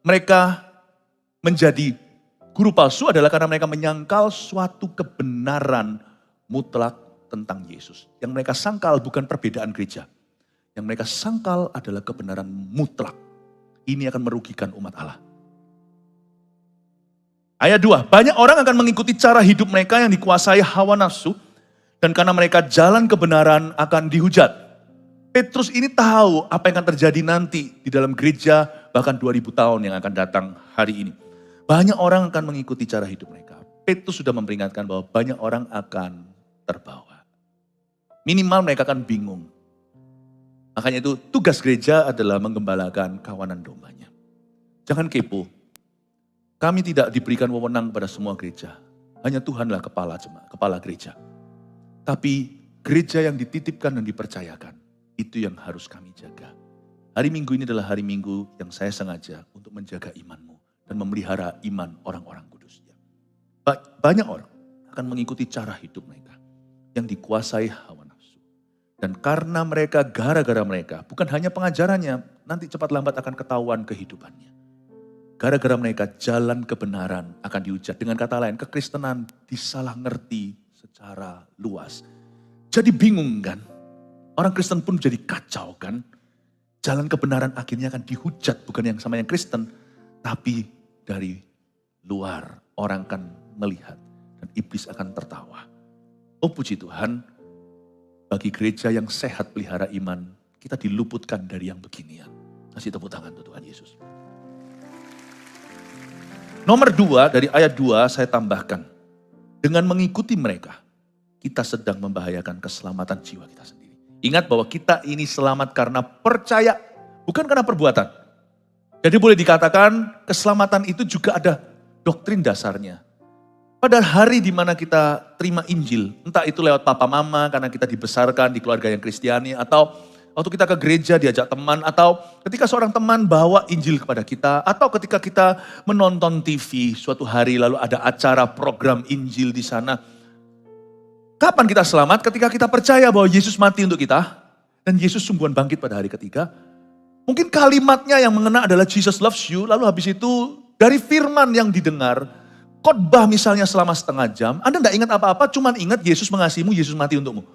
mereka menjadi guru palsu adalah karena mereka menyangkal suatu kebenaran mutlak tentang Yesus. Yang mereka sangkal bukan perbedaan gereja. Yang mereka sangkal adalah kebenaran mutlak. Ini akan merugikan umat Allah. Ayat 2, banyak orang akan mengikuti cara hidup mereka yang dikuasai hawa nafsu. Dan karena mereka jalan kebenaran akan dihujat. Petrus ini tahu apa yang akan terjadi nanti di dalam gereja bahkan 2000 tahun yang akan datang hari ini. Banyak orang akan mengikuti cara hidup mereka. Petrus sudah memperingatkan bahwa banyak orang akan terbawa. Minimal mereka akan bingung. Makanya itu tugas gereja adalah menggembalakan kawanan dombanya. Jangan kepo. Kami tidak diberikan wewenang pada semua gereja. Hanya Tuhanlah kepala gereja. Tapi gereja yang dititipkan dan dipercayakan. Itu yang harus kami jaga. Hari Minggu ini adalah hari Minggu yang saya sengaja untuk menjaga imanmu. Dan memelihara iman orang-orang kudusnya. Banyak orang akan mengikuti cara hidup mereka. Yang dikuasai hawa nafsu. Dan karena mereka, gara-gara mereka, bukan hanya pengajarannya, nanti cepat lambat akan ketahuan kehidupannya. Gara-gara mereka jalan kebenaran akan dihujat. Dengan kata lain, kekristenan disalah ngerti secara luas. Jadi bingung kan? Orang Kristen pun jadi kacau kan. Jalan kebenaran akhirnya akan dihujat. Bukan yang sama yang Kristen. Tapi dari luar orang akan melihat. Dan iblis akan tertawa. Oh puji Tuhan, bagi gereja yang sehat pelihara iman, kita diluputkan dari yang beginian. Kasih tepuk tangan untuk Tuhan Yesus. Nomor 2, dari ayat 2 saya tambahkan. Dengan mengikuti mereka, kita sedang membahayakan keselamatan jiwa kita sendiri. Ingat bahwa kita ini selamat karena percaya, bukan karena perbuatan. Jadi boleh dikatakan keselamatan itu juga ada doktrin dasarnya. Pada hari di mana kita terima Injil, entah itu lewat papa mama karena kita dibesarkan di keluarga yang Kristiani, atau waktu kita ke gereja diajak teman, atau ketika seorang teman bawa Injil kepada kita, atau ketika kita menonton TV suatu hari lalu ada acara program Injil di sana. Kapan kita selamat? Ketika kita percaya bahwa Yesus mati untuk kita dan Yesus sungguhan bangkit pada hari ketiga. Mungkin kalimatnya yang mengena adalah Jesus loves you, lalu habis itu dari firman yang didengar, khotbah misalnya selama setengah jam, Anda tidak ingat apa-apa, cuman ingat Yesus mengasihimu, Yesus mati untukmu.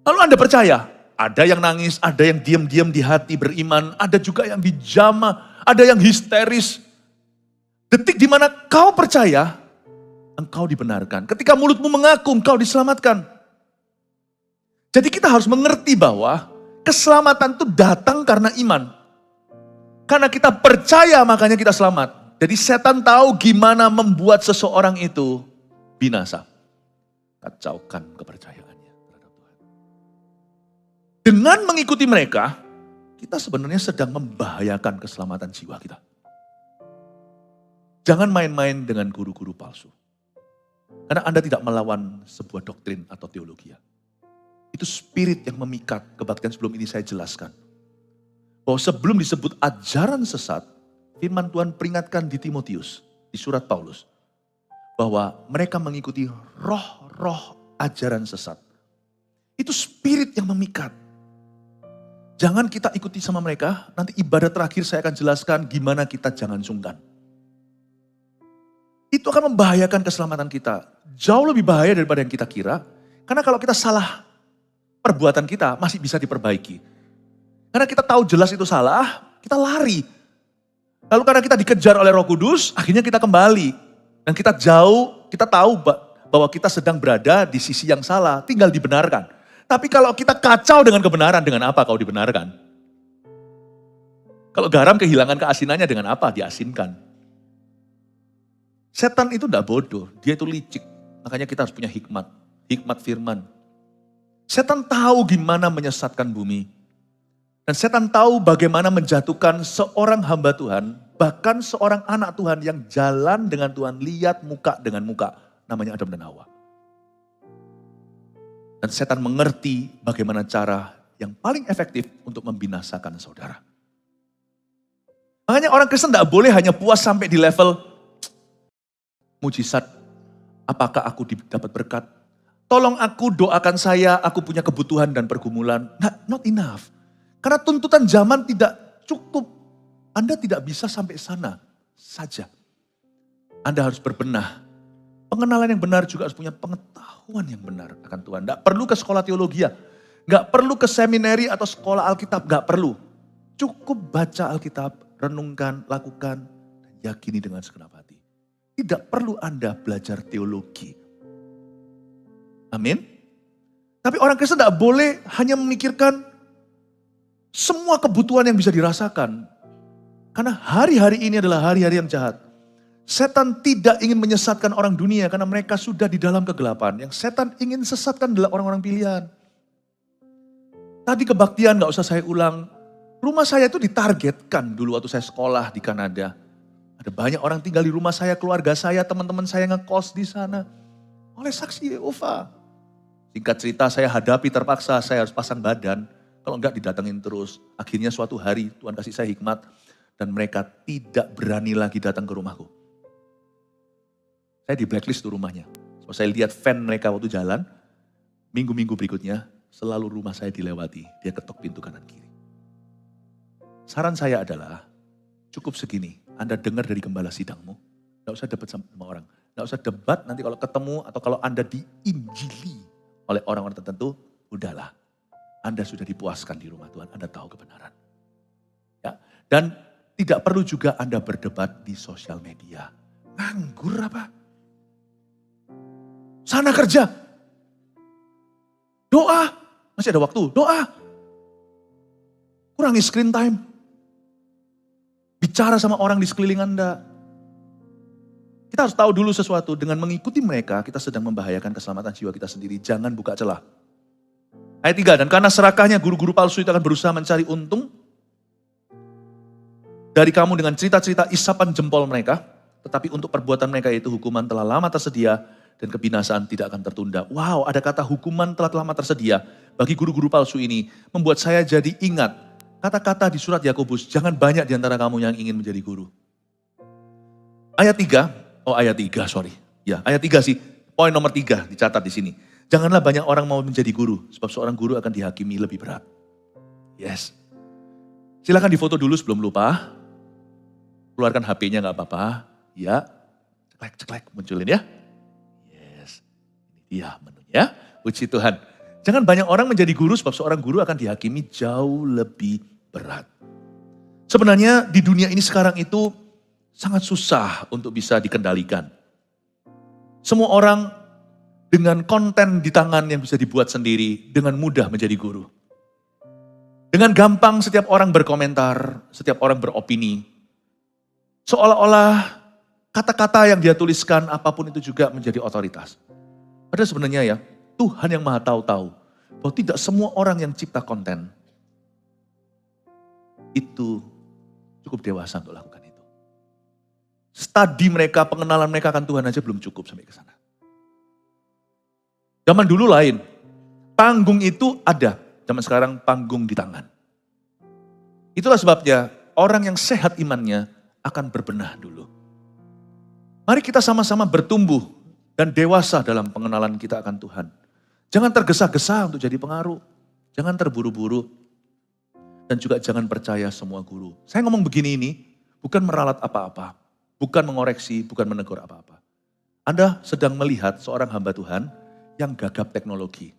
Lalu Anda percaya, ada yang nangis, ada yang diam-diam di hati beriman, ada juga yang bijama, ada yang histeris. Detik di mana kau percaya, engkau dibenarkan. Ketika mulutmu mengaku, engkau diselamatkan. Jadi kita harus mengerti bahwa keselamatan itu datang karena iman. Karena kita percaya makanya kita selamat. Jadi setan tahu gimana membuat seseorang itu binasa. Kacaukan kepercayaannya terhadap Tuhan. Dengan mengikuti mereka, kita sebenarnya sedang membahayakan keselamatan jiwa kita. Jangan main-main dengan guru-guru palsu. Karena Anda tidak melawan sebuah doktrin atau teologi. Itu spirit yang memikat. Kebaktian sebelum ini saya jelaskan. Bahwa sebelum disebut ajaran sesat, firman Tuhan peringatkan di Timotius, di surat Paulus. Bahwa mereka mengikuti roh-roh ajaran sesat. Itu spirit yang memikat. Jangan kita ikuti sama mereka, nanti ibadah terakhir saya akan jelaskan gimana kita jangan sungkan. Itu akan membahayakan keselamatan kita. Jauh lebih bahaya daripada yang kita kira. Karena kalau kita salah perbuatan kita masih bisa diperbaiki. Karena kita tahu jelas itu salah, kita lari. Lalu karena kita dikejar oleh Roh Kudus, akhirnya kita kembali. Dan kita jauh, kita tahu bahwa kita sedang berada di sisi yang salah, tinggal dibenarkan. Tapi kalau kita kacau dengan kebenaran, dengan apa kau dibenarkan? Kalau garam kehilangan keasinannya, dengan apa diasinkan? Setan itu tidak bodoh, dia itu licik. Makanya kita harus punya hikmat, hikmat firman. Setan tahu gimana menyesatkan bumi. Dan setan tahu bagaimana menjatuhkan seorang hamba Tuhan, bahkan seorang anak Tuhan yang jalan dengan Tuhan, lihat muka dengan muka. Namanya Adam dan Hawa. Dan setan mengerti bagaimana cara yang paling efektif untuk membinasakan saudara. Makanya orang Kristen tidak boleh hanya puas sampai di level mujizat. Apakah aku dapat berkat? Tolong aku, doakan saya, aku punya kebutuhan dan pergumulan. Nah, not enough. Karena tuntutan zaman tidak cukup. Anda tidak bisa sampai sana saja. Anda harus berbenah. Pengenalan yang benar juga harus punya pengetahuan yang benar akan Tuhan. Tidak perlu ke sekolah teologi, nggak perlu ke seminari atau sekolah Alkitab, nggak perlu. Cukup baca Alkitab, renungkan, lakukan, dan yakini dengan segenap hati. Tidak perlu Anda belajar teologi. Amin. Tapi orang Kristen tidak boleh hanya memikirkan semua kebutuhan yang bisa dirasakan. Karena hari-hari ini adalah hari-hari yang jahat. Setan tidak ingin menyesatkan orang dunia karena mereka sudah di dalam kegelapan. Yang setan ingin sesatkan adalah orang-orang pilihan. Tadi kebaktian gak usah saya ulang. Rumah saya itu ditargetkan dulu waktu saya sekolah di Kanada. Ada banyak orang tinggal di rumah saya, keluarga saya, teman-teman saya ngekos di sana. Oleh saksi Yehova. Singkat cerita saya hadapi terpaksa, saya harus pasang badan. Kalau enggak didatengin terus. Akhirnya suatu hari Tuhan kasih saya hikmat. Dan mereka tidak berani lagi datang ke rumahku. Saya di blacklist tuh rumahnya. So, saya lihat fan mereka waktu jalan. Minggu-minggu berikutnya selalu rumah saya dilewati. Dia ketok pintu kanan kiri. Saran saya adalah cukup segini. Anda dengar dari gembala sidangmu. Gak usah debat sama orang. Gak usah debat nanti kalau ketemu atau kalau Anda diinjili oleh orang-orang tertentu. Udahlah. Anda sudah dipuaskan di rumah Tuhan. Anda tahu kebenaran. Ya. Dan tidak perlu juga Anda berdebat di sosial media. Nganggur apa? Sana kerja. Doa, masih ada waktu, doa. Kurangi screen time. Bicara sama orang di sekeliling Anda. Kita harus tahu dulu sesuatu, dengan mengikuti mereka, kita sedang membahayakan keselamatan jiwa kita sendiri. Jangan buka celah. Ayat 3, dan karena serakahnya guru-guru palsu itu akan berusaha mencari untung dari kamu dengan cerita-cerita isapan jempol mereka, tetapi untuk perbuatan mereka itu hukuman telah lama tersedia dan kebinasaan tidak akan tertunda. Wow, ada kata hukuman telah lama tersedia bagi guru-guru palsu ini, membuat saya jadi ingat kata-kata di surat Yakobus, jangan banyak di antara kamu yang ingin menjadi guru. Ayat 3, ayat 3 sih, poin nomor 3 dicatat di sini. Janganlah banyak orang mau menjadi guru, sebab seorang guru akan dihakimi lebih berat. Yes. Silakan difoto dulu sebelum lupa. Keluarkan HP-nya gak apa-apa. Ya, ceklek, munculin ya. Yes, ini dia menunya. Puji Tuhan. Jangan banyak orang menjadi guru, sebab seorang guru akan dihakimi jauh lebih berat. Sebenarnya di dunia ini sekarang itu sangat susah untuk bisa dikendalikan. Semua orang dengan konten di tangan yang bisa dibuat sendiri, dengan mudah menjadi guru. Dengan gampang setiap orang berkomentar, setiap orang beropini. Seolah-olah kata-kata yang dia tuliskan apapun itu juga menjadi otoritas. Padahal sebenarnya ya, Tuhan yang Maha tahu bahwa tidak semua orang yang cipta konten itu cukup dewasa untuk lakukan itu. Studi mereka, pengenalan mereka akan Tuhan aja belum cukup sampai ke sana. Zaman dulu lain, panggung itu ada, zaman sekarang panggung di tangan. Itulah sebabnya orang yang sehat imannya akan berbenah dulu. Mari kita sama-sama bertumbuh dan dewasa dalam pengenalan kita akan Tuhan. Jangan tergesa-gesa untuk jadi pengaruh, jangan terburu-buru, dan juga jangan percaya semua guru. Saya ngomong begini ini bukan meralat apa-apa, bukan mengoreksi, bukan menegur apa-apa. Anda sedang melihat seorang hamba Tuhan yang gagap teknologi.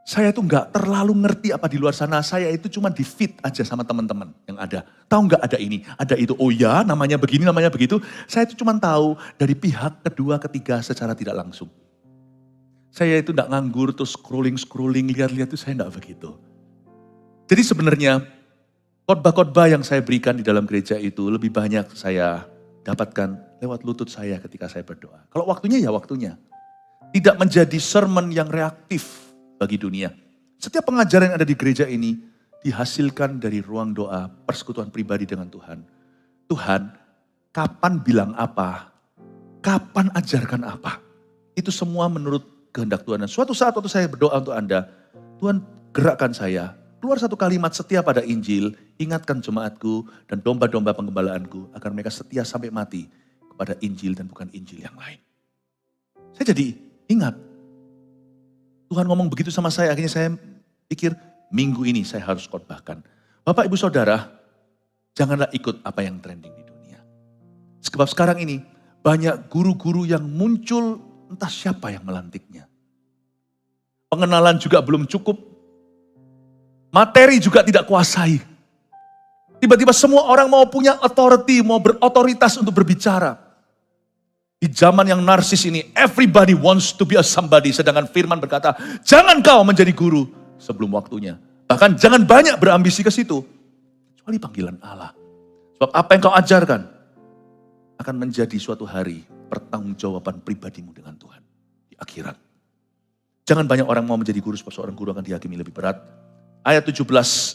Saya tuh nggak terlalu ngerti apa di luar sana, saya itu cuma di feed aja sama teman-teman yang ada. Tahu nggak ada ini, ada itu, oh ya namanya begini, namanya begitu. Saya itu cuma tahu dari pihak kedua, ketiga secara tidak langsung. Saya itu nggak nganggur terus scrolling, lihat-lihat itu saya nggak begitu. Jadi sebenarnya khotbah-khotbah yang saya berikan di dalam gereja itu lebih banyak saya dapatkan lewat lutut saya ketika saya berdoa. Kalau waktunya ya waktunya. Tidak menjadi sermon yang reaktif bagi dunia. Setiap pengajaran yang ada di gereja ini dihasilkan dari ruang doa, persekutuan pribadi dengan Tuhan. Tuhan, kapan bilang apa? Kapan ajarkan apa? Itu semua menurut kehendak Tuhan. Dan suatu saat waktu saya berdoa untuk Anda, Tuhan gerakkan saya. Keluar satu kalimat setiap pada Injil, ingatkan jemaatku dan domba-domba penggembalaanku agar mereka setia sampai mati kepada Injil dan bukan Injil yang lain. Saya jadi ingat, Tuhan ngomong begitu sama saya, akhirnya saya pikir minggu ini saya harus khotbahkan. Bapak Ibu Saudara, janganlah ikut apa yang trending di dunia. Sebab sekarang ini banyak guru-guru yang muncul entah siapa yang melantiknya. Pengenalan juga belum cukup, materi juga tidak kuasai. Tiba-tiba semua orang mau punya authority, mau berotoritas untuk berbicara. Di zaman yang narsis ini, everybody wants to be a somebody. Sedangkan firman berkata, jangan kau menjadi guru sebelum waktunya. Bahkan jangan banyak berambisi ke situ. Kecuali panggilan Allah. Sebab apa yang kau ajarkan akan menjadi suatu hari pertanggungjawaban pribadimu dengan Tuhan di akhirat. Jangan banyak orang mau menjadi guru sebab seorang guru akan dihakimi lebih berat. Ayat 17,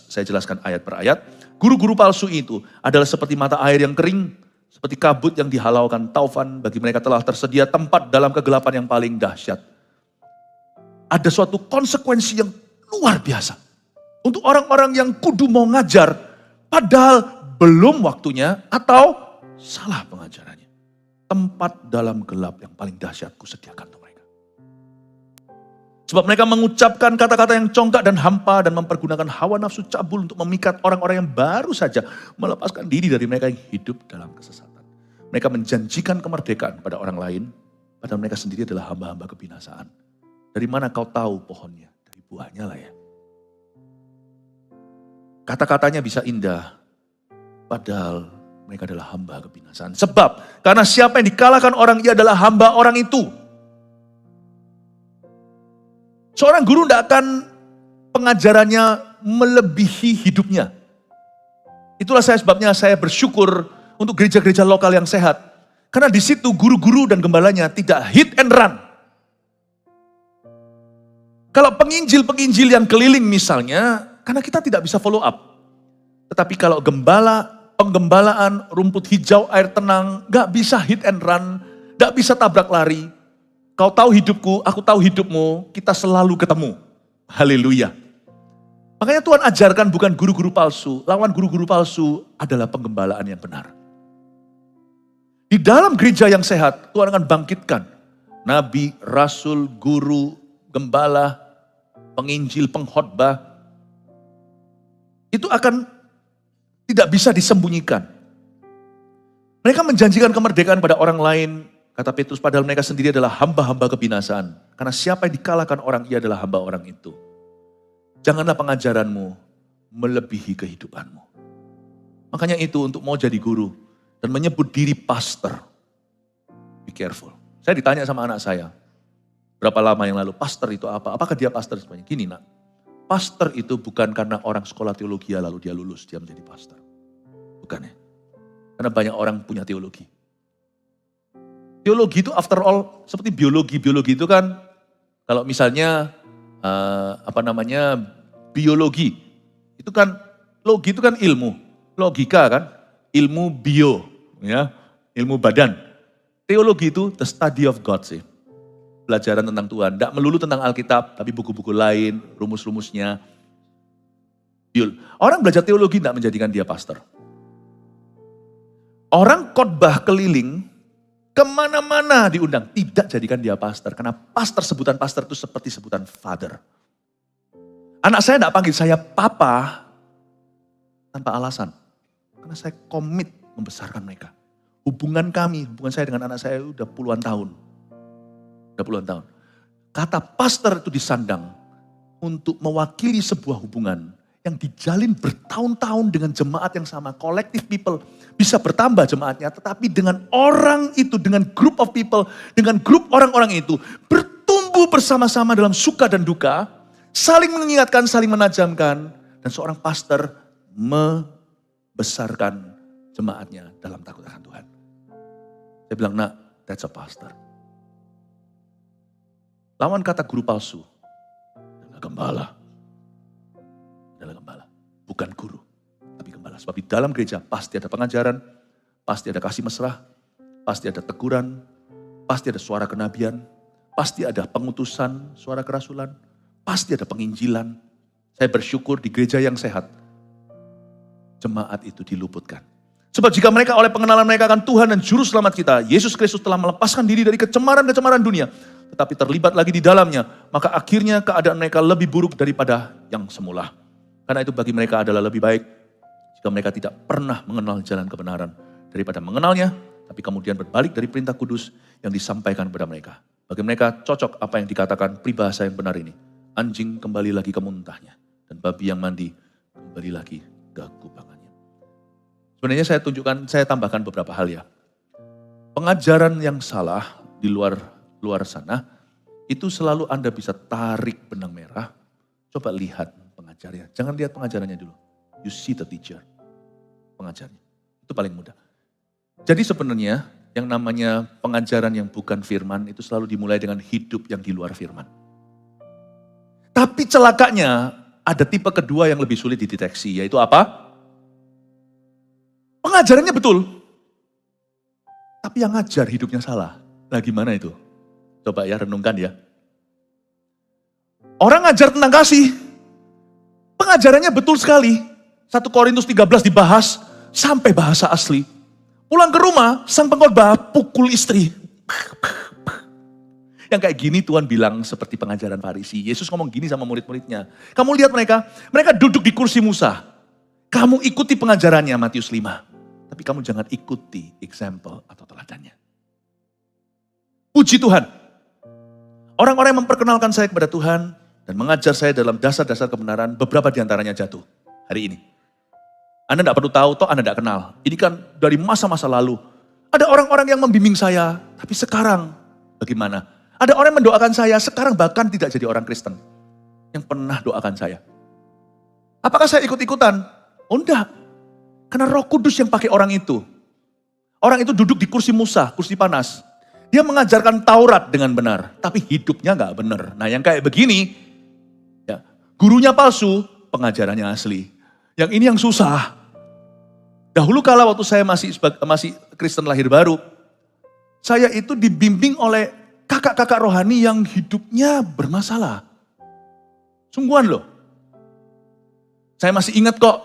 saya jelaskan ayat per ayat. Guru-guru palsu itu adalah seperti mata air yang kering, seperti kabut yang dihalaukan taufan, bagi mereka telah tersedia tempat dalam kegelapan yang paling dahsyat. Ada suatu konsekuensi yang luar biasa. Untuk orang-orang yang kudu mau ngajar, padahal belum waktunya atau salah pengajarannya. Tempat dalam gelap yang paling dahsyat kusediakan untuk mereka. Sebab mereka mengucapkan kata-kata yang congkak dan hampa dan mempergunakan hawa nafsu cabul untuk memikat orang-orang yang baru saja melepaskan diri dari mereka yang hidup dalam kesesatan. Mereka menjanjikan kemerdekaan pada orang lain, padahal mereka sendiri adalah hamba-hamba kebinasaan. Dari mana kau tahu pohonnya? Dari buahnya lah ya. Kata-katanya bisa indah, padahal mereka adalah hamba kebinasaan. Sebab karena siapa yang dikalahkan orang, ia adalah hamba orang itu. Seorang guru tidak akan pengajarannya melebihi hidupnya. Itulah sebabnya saya bersyukur untuk gereja-gereja lokal yang sehat. Karena di situ guru-guru dan gembalanya tidak hit and run. Kalau penginjil-penginjil yang keliling misalnya, karena kita tidak bisa follow up. Tetapi kalau penggembalaan, rumput hijau, air tenang, gak bisa hit and run, gak bisa tabrak lari. Kau tahu hidupku, aku tahu hidupmu, kita selalu ketemu. Haleluya. Makanya Tuhan ajarkan bukan guru-guru palsu, lawan guru-guru palsu adalah penggembalaan yang benar. Di dalam gereja yang sehat, Tuhan akan bangkitkan nabi, rasul, guru, gembala, penginjil, pengkhotbah. Itu akan tidak bisa disembunyikan. Mereka menjanjikan kemerdekaan pada orang lain, kata Petrus, padahal mereka sendiri adalah hamba-hamba kebinasaan. Karena siapa yang dikalahkan orang, ia adalah hamba orang itu. Janganlah pengajaranmu melebihi kehidupanmu. Makanya itu untuk mau jadi guru dan menyebut diri pastor, be careful. Saya ditanya sama anak saya, berapa lama yang lalu, pastor itu apa? Apakah dia pastor? Gini nak, pastor itu bukan karena orang sekolah teologi lalu dia lulus, dia menjadi pastor. Bukan ya. Karena banyak orang punya teologi. Teologi itu after all, seperti biologi. Biologi itu kan, kalau misalnya, biologi. Itu kan, logi itu kan ilmu. Logika kan, ilmu bio, ya, ilmu badan. Teologi itu the study of God sih. Pelajaran tentang Tuhan. Tidak melulu tentang Alkitab, tapi buku-buku lain, rumus-rumusnya. Orang belajar teologi tidak menjadikan dia pastor. Orang khotbah keliling, kemana-mana diundang, tidak jadikan dia pastor. Karena pastor, sebutan pastor itu seperti sebutan father. Anak saya tidak panggil saya papa tanpa alasan. Karena saya komit membesarkan mereka. Hubungan saya dengan anak saya udah puluhan tahun. Kata pastor itu disandang untuk mewakili sebuah hubungan yang dijalin bertahun-tahun dengan jemaat yang sama. Collective people bisa bertambah jemaatnya, tetapi dengan orang itu, dengan group of people, dengan grup orang-orang itu bertumbuh bersama-sama dalam suka dan duka, saling mengingatkan, saling menajamkan, dan seorang pastor membesarkan jemaatnya dalam takut akan Tuhan. Saya bilang, nak, that's a pastor. Lawan kata guru palsu adalah gembala. Bukan guru, tapi gembala. Sebab di dalam gereja pasti ada pengajaran, pasti ada kasih mesra, pasti ada teguran, pasti ada suara kenabian, pasti ada pengutusan, suara kerasulan, pasti ada penginjilan. Saya bersyukur di gereja yang sehat, jemaat itu diluputkan. Sebab jika mereka oleh pengenalan mereka akan Tuhan dan Juru Selamat kita, Yesus Kristus telah melepaskan diri dari kecemaran-kecemaran dunia, tetapi terlibat lagi di dalamnya, maka akhirnya keadaan mereka lebih buruk daripada yang semula. Karena itu bagi mereka adalah lebih baik jika mereka tidak pernah mengenal jalan kebenaran daripada mengenalnya, tapi kemudian berbalik dari perintah kudus yang disampaikan kepada mereka. Bagi mereka cocok apa yang dikatakan peribahasa yang benar ini. Anjing kembali lagi ke muntahnya, dan babi yang mandi kembali lagi ke kubangannya. Sebenarnya saya tambahkan beberapa hal ya. Pengajaran yang salah di luar sana, itu selalu Anda bisa tarik benang merah, coba lihat pengajarnya. Jangan lihat pengajarannya dulu. You see the teacher. Pengajarnya. Itu paling mudah. Jadi sebenarnya yang namanya pengajaran yang bukan firman itu selalu dimulai dengan hidup yang di luar firman. Tapi celakanya ada tipe kedua yang lebih sulit dideteksi, yaitu apa? Pengajarannya betul. Tapi yang ngajar hidupnya salah. Nah gimana itu? Coba ya renungkan ya. Orang ngajar tentang kasih. Pengajarannya betul sekali. 1 Korintus 13 dibahas sampai bahasa asli. Pulang ke rumah, sang pengkhotbah pukul istri. Yang kayak gini Tuhan bilang seperti pengajaran Farisi. Yesus ngomong gini sama murid-muridnya. Kamu lihat mereka duduk di kursi Musa. Kamu ikuti pengajarannya Matius 5. Tapi kamu jangan ikuti example atau teladannya. Puji Tuhan. Orang-orang yang memperkenalkan saya kepada Tuhan dan mengajar saya dalam dasar-dasar kebenaran, beberapa diantaranya jatuh hari ini. Anda tidak perlu tahu, toh Anda tidak kenal. Ini kan dari masa-masa lalu. Ada orang-orang yang membimbing saya, tapi sekarang bagaimana? Ada orang yang mendoakan saya, sekarang bahkan tidak jadi orang Kristen. yang pernah doakan saya. Apakah saya ikut-ikutan? Oh enggak. Karena Roh Kudus yang pakai orang itu. Orang itu duduk di kursi Musa, kursi panas. Dia mengajarkan Taurat dengan benar, tapi hidupnya nggak benar. Nah yang kayak begini, ya, gurunya palsu, pengajarannya asli. Yang ini yang susah. Dahulu kala waktu saya masih Kristen lahir baru, saya itu dibimbing oleh kakak-kakak rohani yang hidupnya bermasalah. Sungguhan loh. Saya masih ingat kok,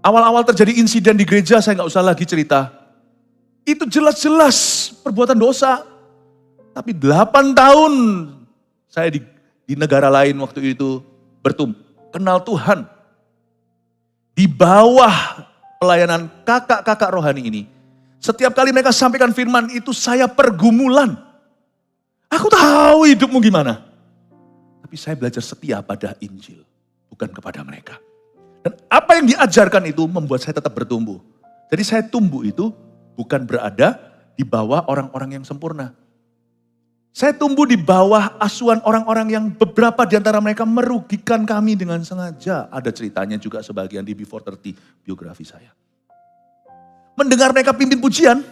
awal-awal terjadi insiden di gereja, saya nggak usah lagi cerita. Itu jelas-jelas perbuatan dosa. Tapi 8 tahun saya di negara lain waktu itu kenal Tuhan. Di bawah pelayanan kakak-kakak rohani ini. Setiap kali mereka sampaikan firman itu saya pergumulan. Aku tahu hidupmu gimana. Tapi saya belajar setia pada Injil. Bukan kepada mereka. Dan apa yang diajarkan itu membuat saya tetap bertumbuh. Jadi saya tumbuh itu bukan berada di bawah orang-orang yang sempurna. Saya tumbuh di bawah asuhan orang-orang yang beberapa di antara mereka merugikan kami dengan sengaja. Ada ceritanya juga sebagian di Before 30 biografi saya. Mendengar mereka pimpin pujian,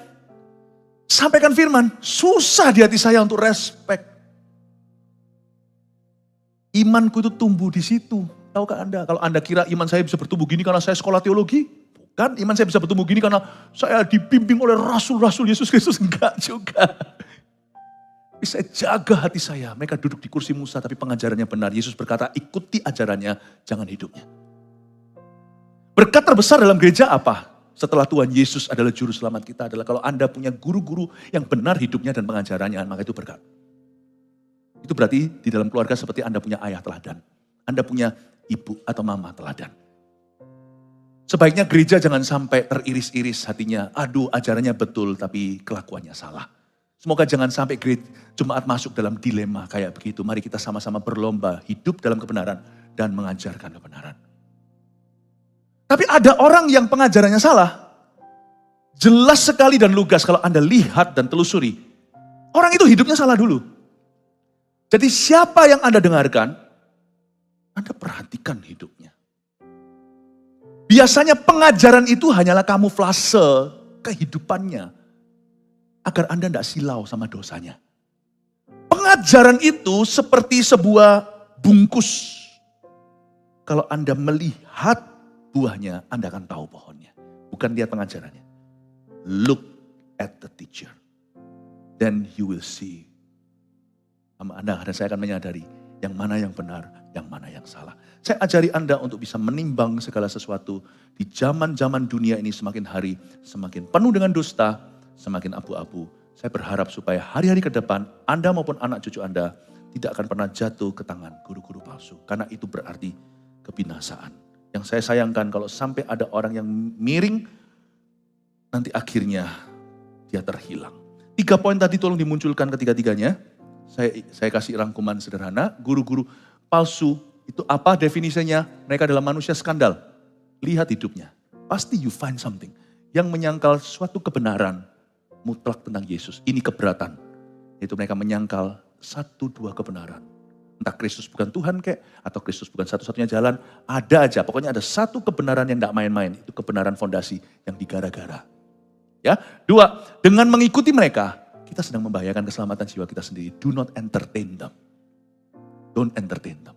sampaikan firman, susah di hati saya untuk respect. Imanku itu tumbuh di situ. Tahukah Anda, kalau Anda kira iman saya bisa bertumbuh gini karena saya sekolah teologi? Bukan, iman saya bisa bertumbuh gini karena saya dibimbing oleh rasul-rasul Yesus Kristus. Enggak juga. Tapi saya jaga hati saya. Mereka duduk di kursi Musa tapi pengajarannya benar. Yesus berkata, ikuti ajarannya, jangan hidupnya. Berkat terbesar dalam gereja apa? Setelah Tuhan Yesus adalah juru selamat kita adalah kalau Anda punya guru-guru yang benar hidupnya dan pengajarannya, maka itu berkat. Itu berarti di dalam keluarga seperti Anda punya ayah teladan. Anda punya ibu atau mama teladan. Sebaiknya gereja jangan sampai teriris-iris hatinya. Aduh ajarannya betul tapi kelakuannya salah. Semoga jangan sampai jemaat masuk dalam dilema kayak begitu. Mari kita sama-sama berlomba hidup dalam kebenaran dan mengajarkan kebenaran. Tapi ada orang yang pengajarannya salah. Jelas sekali dan lugas kalau Anda lihat dan telusuri. Orang itu hidupnya salah dulu. Jadi siapa yang Anda dengarkan, Anda perhatikan hidupnya. Biasanya pengajaran itu hanyalah kamuflase kehidupannya. Agar Anda tidak silau sama dosanya. Pengajaran itu seperti sebuah bungkus. Kalau Anda melihat buahnya, Anda akan tahu pohonnya. Bukan lihat pengajarannya. Look at the teacher. Then you will see. Sama Anda dan saya akan menyadari yang mana yang benar, yang mana yang salah. Saya ajari Anda untuk bisa menimbang segala sesuatu. Di zaman-zaman dunia ini semakin hari semakin penuh dengan dusta, semakin abu-abu. Saya berharap supaya hari-hari ke depan Anda maupun anak cucu Anda tidak akan pernah jatuh ke tangan guru-guru palsu. Karena itu berarti kebinasaan. Yang saya sayangkan kalau sampai ada orang yang miring, nanti akhirnya dia terhilang. 3 poin tadi tolong dimunculkan ketiga-tiganya. Saya kasih rangkuman sederhana. Guru-guru palsu itu apa definisinya? Mereka adalah manusia skandal. Lihat hidupnya. Pasti you find something. Yang menyangkal suatu kebenaran mutlak tentang Yesus. Ini keberatan. Yaitu mereka menyangkal 1-2 kebenaran. Entah Kristus bukan Tuhan kek, atau Kristus bukan satu-satunya jalan. Ada aja, pokoknya ada satu kebenaran yang tidak main-main. Itu kebenaran fondasi yang digara-gara. Ya, 2, dengan mengikuti mereka, kita sedang membahayakan keselamatan jiwa kita sendiri. Do not entertain them. Don't entertain them.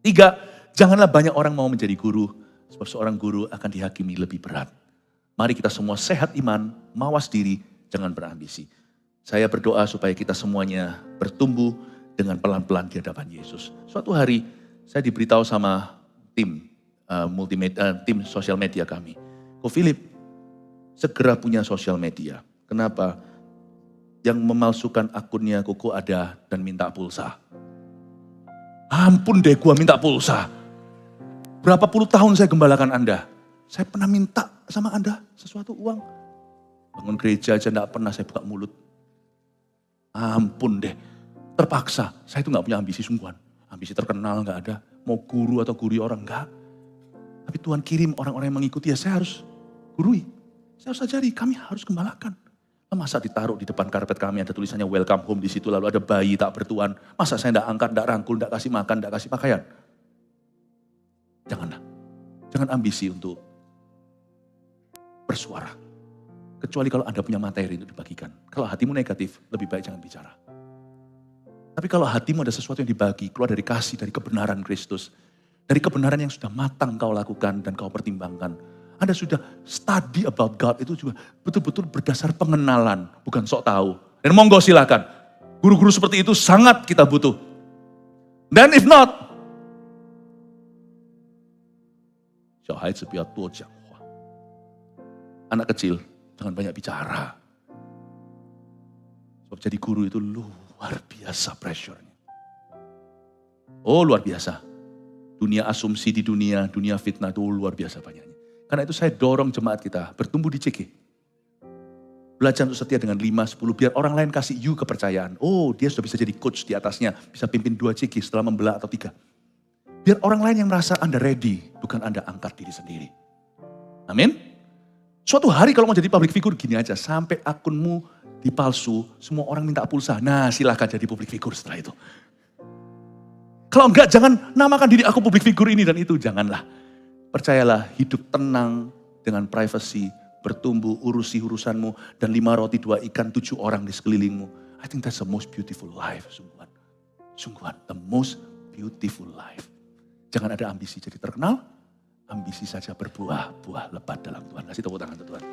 3, janganlah banyak orang mau menjadi guru. Sebab seorang guru akan dihakimi lebih berat. Mari kita semua sehat iman, mawas diri, jangan berambisi. Saya berdoa supaya kita semuanya bertumbuh dengan pelan-pelan di hadapan Yesus. Suatu hari saya diberitahu sama tim tim sosial media kami. Ko Philip, segera punya sosial media. Kenapa? Yang memalsukan akunnya Koko ada dan minta pulsa. Ampun deh gua minta pulsa. Berapa puluh tahun saya gembalakan Anda. Saya pernah minta sama Anda sesuatu uang. Bangun gereja aja enggak pernah saya buka mulut. Ampun deh. Terpaksa. Saya itu enggak punya ambisi sungguhan. Ambisi terkenal enggak ada. Mau guru atau gurui orang enggak. Tapi Tuhan kirim orang-orang yang mengikuti ya saya harus gurui. Saya harus ajari. Kami harus gembalakan. Masa ditaruh di depan karpet kami ada tulisannya welcome home di situ, lalu ada bayi tak bertuan. Masa saya tidak angkat, tidak rangkul, tidak kasih makan, tidak kasih pakaian? Janganlah. Jangan ambisi untuk bersuara. Kecuali kalau Anda punya materi untuk dibagikan. Kalau hatimu negatif, lebih baik jangan bicara. Tapi kalau hatimu ada sesuatu yang dibagi, keluar dari kasih, dari kebenaran Kristus, dari kebenaran yang sudah matang kau lakukan dan kau pertimbangkan. Anda sudah study about God, itu juga betul-betul berdasar pengenalan, bukan sok tahu. Dan monggo silakan, guru-guru seperti itu sangat kita butuh. Dan if not, 小孩子不要多讲话. Anak kecil, jangan banyak bicara. Sebab jadi guru itu luar biasa pressure-nya. Oh luar biasa. Dunia asumsi di dunia fitnah itu luar biasa banyaknya. Karena itu saya dorong jemaat kita bertumbuh di CG. Belajar untuk setia dengan 5, 10, biar orang lain kasih you kepercayaan. Oh dia sudah bisa jadi coach di atasnya, bisa pimpin 2 CG setelah membelah atau 3. Biar orang lain yang merasa Anda ready, bukan Anda angkat diri sendiri. Amin. Suatu hari kalau mau jadi public figure gini aja, sampai akunmu dipalsu, semua orang minta pulsa. Nah silahkan jadi public figure setelah itu. Kalau enggak jangan namakan diri aku public figure ini dan itu, janganlah. Percayalah hidup tenang dengan privacy, bertumbuh, urusi urusanmu, dan 5 roti 2 ikan 7 orang di sekelilingmu. I think that's the most beautiful life, sungguhan. Sungguhan, the most beautiful life. Jangan ada ambisi jadi terkenal, ambisi saja berbuah, buah lebat dalam Tuhan. Kasih tepuk tangan untuk Tuhan.